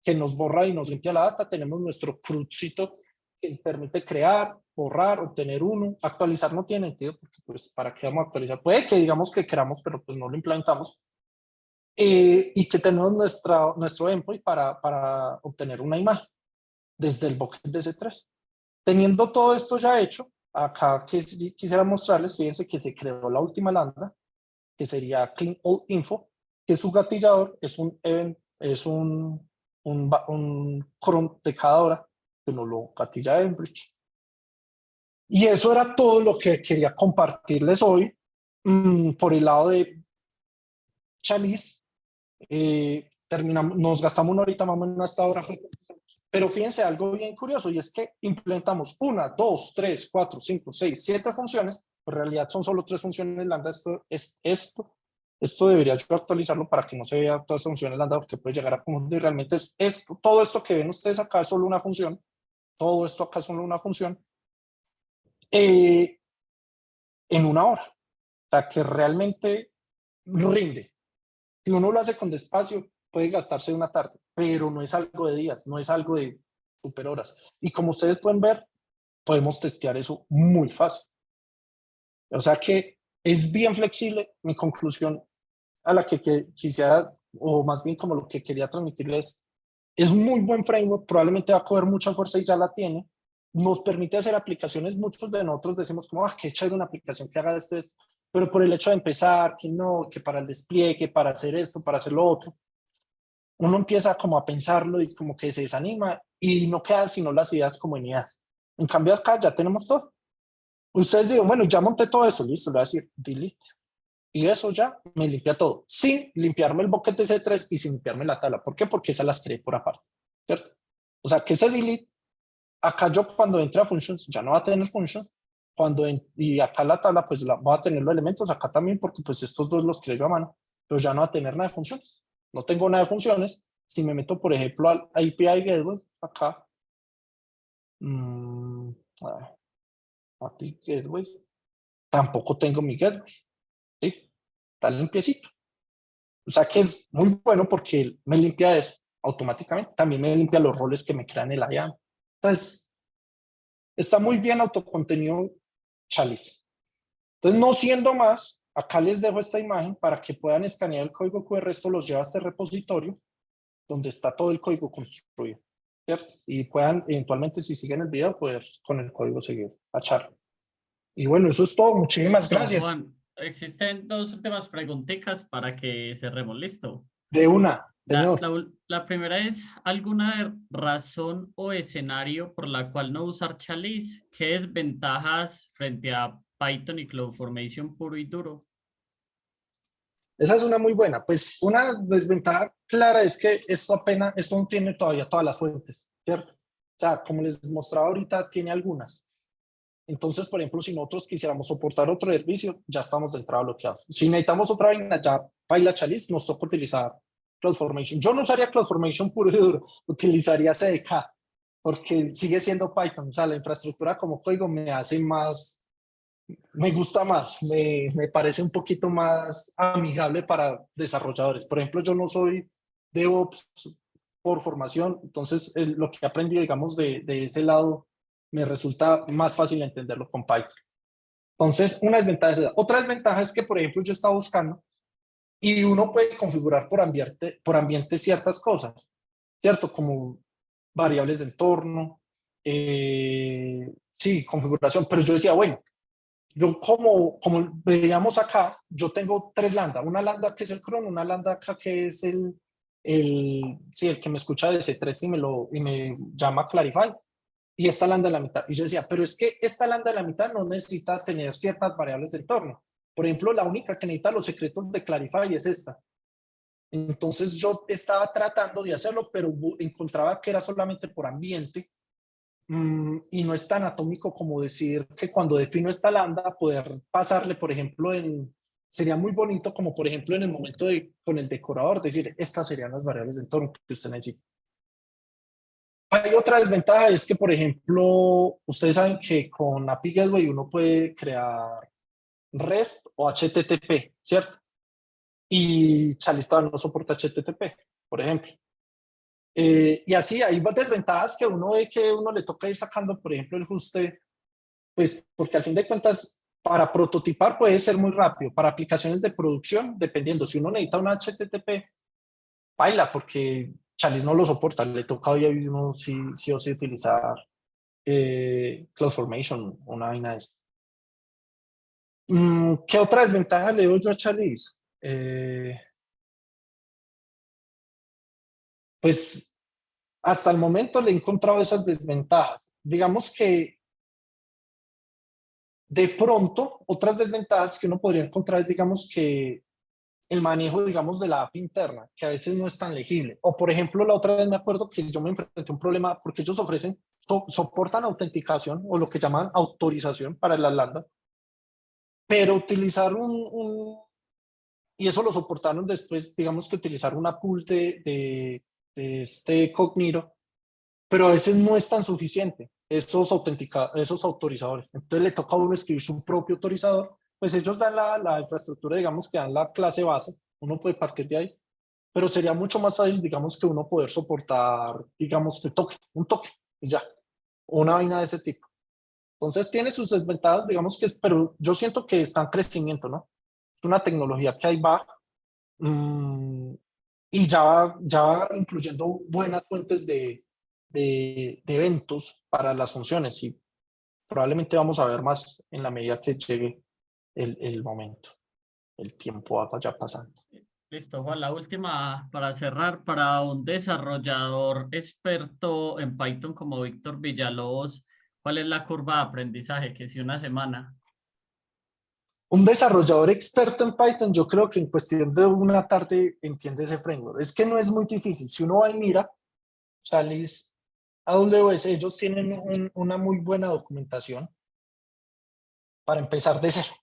que nos borra y nos limpia la data. Tenemos nuestro crucito que permite crear, borrar, obtener uno. Actualizar no tiene sentido porque pues para qué vamos a actualizar. Puede que digamos que queramos, pero pues no lo implementamos. Y que tenemos nuestro endpoint para obtener una imagen desde el bucket de C3. Teniendo todo esto ya hecho, acá quisiera mostrarles, fíjense que se creó la última lambda, que sería Clean All Info, que su gatillador es un event, es un cron de cada hora que nos lo gatilla EventBridge. Y eso era todo lo que quería compartirles hoy. Por el lado de Chalice, nos gastamos una horita más o menos hasta ahora. Pero fíjense algo bien curioso, y es que implementamos 1, 2, 3, 4, 5, 6, 7 funciones. En realidad son solo 3 funciones lambda. Esto debería yo actualizarlo para que no se vea todas las funciones lambda, porque puede llegar a confundir. Realmente es esto, todo esto que ven ustedes acá es solo una función. Todo esto acá es solo una función. En una hora. O sea, que realmente rinde. Si uno lo hace con despacio, puede gastarse una tarde, pero no es algo de días, no es algo de super horas. Y como ustedes pueden ver, podemos testear eso muy fácil. O sea que es bien flexible. Mi conclusión a la que quisiera, o más bien como lo que quería transmitirles, es muy buen framework, probablemente va a coger mucha fuerza y ya la tiene. Nos permite hacer aplicaciones, muchos de nosotros decimos como, qué chévere una aplicación que haga esto, pero por el hecho de empezar, que no, que para el despliegue, para hacer esto, para hacer lo otro, uno empieza como a pensarlo y como que se desanima y no quedan sino las ideas como en ideas. En cambio acá ya tenemos todo. Ustedes digan, bueno, ya monté todo eso, listo, le voy a decir delete. Y eso ya me limpia todo, sin limpiarme el bucket de C3 y sin limpiarme la tabla. ¿Por qué? Porque esas las creé por aparte, ¿cierto? O sea, que ese delete, acá yo cuando entre a functions, ya no va a tener functions, y acá la tabla, pues va a tener los elementos, acá también, porque pues estos dos los creo yo a mano, pero ya no va a tener nada de funciones. No tengo nada de funciones. Si me meto, por ejemplo, al API Gateway, acá, API Gateway, tampoco tengo mi gateway, ¿sí? Está limpiecito. O sea que es muy bueno porque me limpia eso. automáticamente. También me limpia los roles que me crean el IAM. Entonces, está muy bien autocontenido Chalice. Entonces, no siendo más, acá les dejo esta imagen para que puedan escanear el código QR. Esto los lleva a este repositorio donde está todo el código construido, ¿cierto? Y puedan eventualmente, si siguen el video, poder con el código seguir la charla. Y bueno, eso es todo. Muchísimas Listo, gracias. Juan, existen dos últimas preguntitas para que cerremos. Listo. De una, La, señor. la primera es, ¿alguna razón o escenario por la cual no usar Chalice? ¿Qué desventajas frente a Python y CloudFormation puro y duro? Esa es una muy buena. Pues una desventaja clara es que esto no tiene todavía todas las fuentes, ¿cierto? O sea, como les mostraba ahorita, tiene algunas. Entonces, por ejemplo, si nosotros quisiéramos soportar otro servicio, ya estamos de entrada bloqueados. Si necesitamos otra vaina, ya baila Chalice, nos toca utilizar CloudFormation. Yo no usaría CloudFormation puro y duro, utilizaría CDK, porque sigue siendo Python. O sea, la infraestructura como código me hace más, me gusta más, me parece un poquito más amigable para desarrolladores. Por ejemplo, yo no soy DevOps por formación, entonces lo que he aprendido, digamos, de ese lado, me resulta más fácil entenderlo con Python. Entonces, una desventaja es esa. Otra desventaja es que, por ejemplo, yo estaba buscando y uno puede configurar por ambiente ciertas cosas, ¿cierto? Como variables de entorno, sí, configuración, pero yo decía, bueno, yo como veíamos acá, yo tengo tres lambda, una lambda que es el cron, una lambda acá que es sí, el que me escucha de C3 y me llama Clarify, y esta lambda de la mitad. Y yo decía, pero es que esta lambda de la mitad no necesita tener ciertas variables de entorno. Por ejemplo, la única que necesita los secretos de Clarify es esta. Entonces yo estaba tratando de hacerlo, pero encontraba que era solamente por ambiente, y no es tan atómico como decir que cuando defino esta lambda, poder pasarle, por ejemplo, sería muy bonito como por ejemplo en el momento con el decorador, decir, estas serían las variables de entorno que usted necesita. Hay otra desventaja, es que, por ejemplo, ustedes saben que con API Gateway uno puede crear REST o HTTP, ¿cierto? Y Chalice no soporta HTTP, por ejemplo. Y así hay desventajas que uno ve que uno le toca ir sacando, por ejemplo, el ajuste, pues porque al fin de cuentas, para prototipar puede ser muy rápido, para aplicaciones de producción, dependiendo, si uno necesita un HTTP, baila, porque Chalice no lo soporta, le toca hoy a uno sí o sí utilizar CloudFormation, una vaina de esto. ¿Qué otra desventaja le doy yo a Chalice? Pues hasta el momento le he encontrado esas desventajas. Digamos que de pronto, otras desventajas que uno podría encontrar es, digamos, que el manejo, digamos, de la API interna, que a veces no es tan legible. O, por ejemplo, la otra vez me acuerdo que yo me enfrenté a un problema porque ellos ofrecen, soportan autenticación o lo que llaman autorización para las landas, pero utilizar y eso lo soportaron después, digamos que utilizar una pool de este Cognito, pero a veces no es tan suficiente esos autorizadores. Entonces le toca a uno escribir su propio autorizador. Pues ellos dan la infraestructura, digamos que dan la clase base, uno puede partir de ahí, pero sería mucho más fácil, digamos, que uno poder soportar, digamos, que un toque, y ya, una vaina de ese tipo. Entonces tiene sus desventajas, digamos que, pero yo siento que está en crecimiento, ¿no? Es una tecnología que ahí va, y ya va incluyendo buenas fuentes de eventos para las funciones, y probablemente vamos a ver más en la medida que llegue el momento, el tiempo vaya pasando. Listo, Juan, la última para cerrar, para un desarrollador experto en Python como Víctor Villalobos, ¿cuál es la curva de aprendizaje? Que si una semana. Un desarrollador experto en Python, yo creo que en cuestión de una tarde entiende ese framework. Es que no es muy difícil. Si uno va y mira, Chalice, AWS, ellos tienen una muy buena documentación para empezar de cero.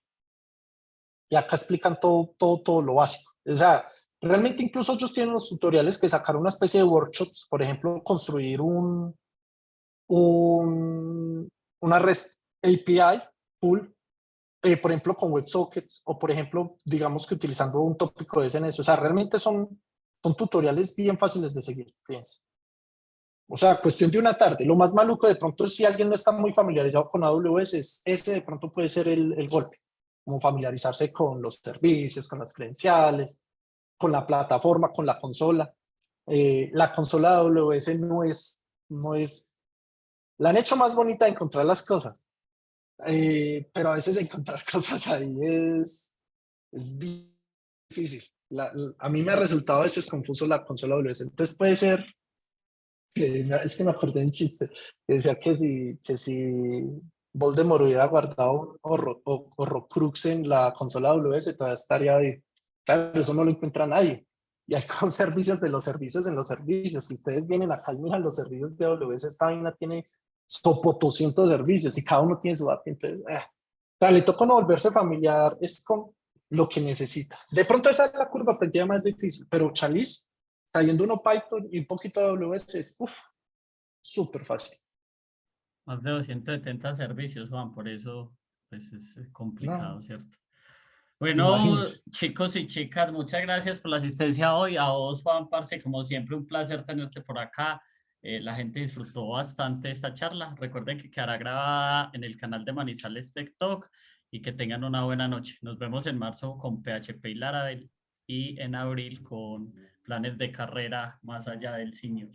Y acá explican todo lo básico. O sea, realmente incluso ellos tienen los tutoriales que sacaron una especie de workshops, por ejemplo, construir una REST API pool, por ejemplo, con WebSockets, o por ejemplo, digamos que utilizando un tópico de SNS. O sea, realmente son son tutoriales bien fáciles de seguir, fíjense. O sea, cuestión de una tarde. Lo más maluco de pronto es si alguien no está muy familiarizado con AWS, ese de pronto puede ser el golpe, como familiarizarse con los servicios, con las credenciales, con la plataforma, con la consola. La consola de AWS no es, la han hecho más bonita de encontrar las cosas, pero a veces encontrar cosas ahí es difícil. A mí me ha resultado a veces confuso la consola AWS, entonces puede ser, es que me acordé de un chiste, que decía que si Voldemort hubiera guardado Horrocrux en la consola AWS, todavía estaría ahí. Claro, eso no lo encuentra nadie. Y hay como servicios de los servicios en los servicios. Si ustedes vienen acá y miran los servicios de AWS, esta vaina tiene sopotoscientos servicios y cada uno tiene su API. Entonces, o sea, le toca no volverse familiar, es con lo que necesita. De pronto esa es la curva aprendida más difícil, pero Chalice, sabiendo uno Python y un poquito de AWS, es súper fácil. Más de 270 servicios, Juan, por eso pues, es complicado, No, ¿cierto? Bueno, imagínense. chicos y chicas, muchas gracias por la asistencia hoy. A vos, Juan, parce, como siempre, un placer tenerte por acá. La gente disfrutó bastante esta charla. Recuerden que quedará grabada en el canal de Manizales Tech Talk y que tengan una buena noche. Nos vemos en marzo con PHP y Laravel y en abril con planes de carrera más allá del senior.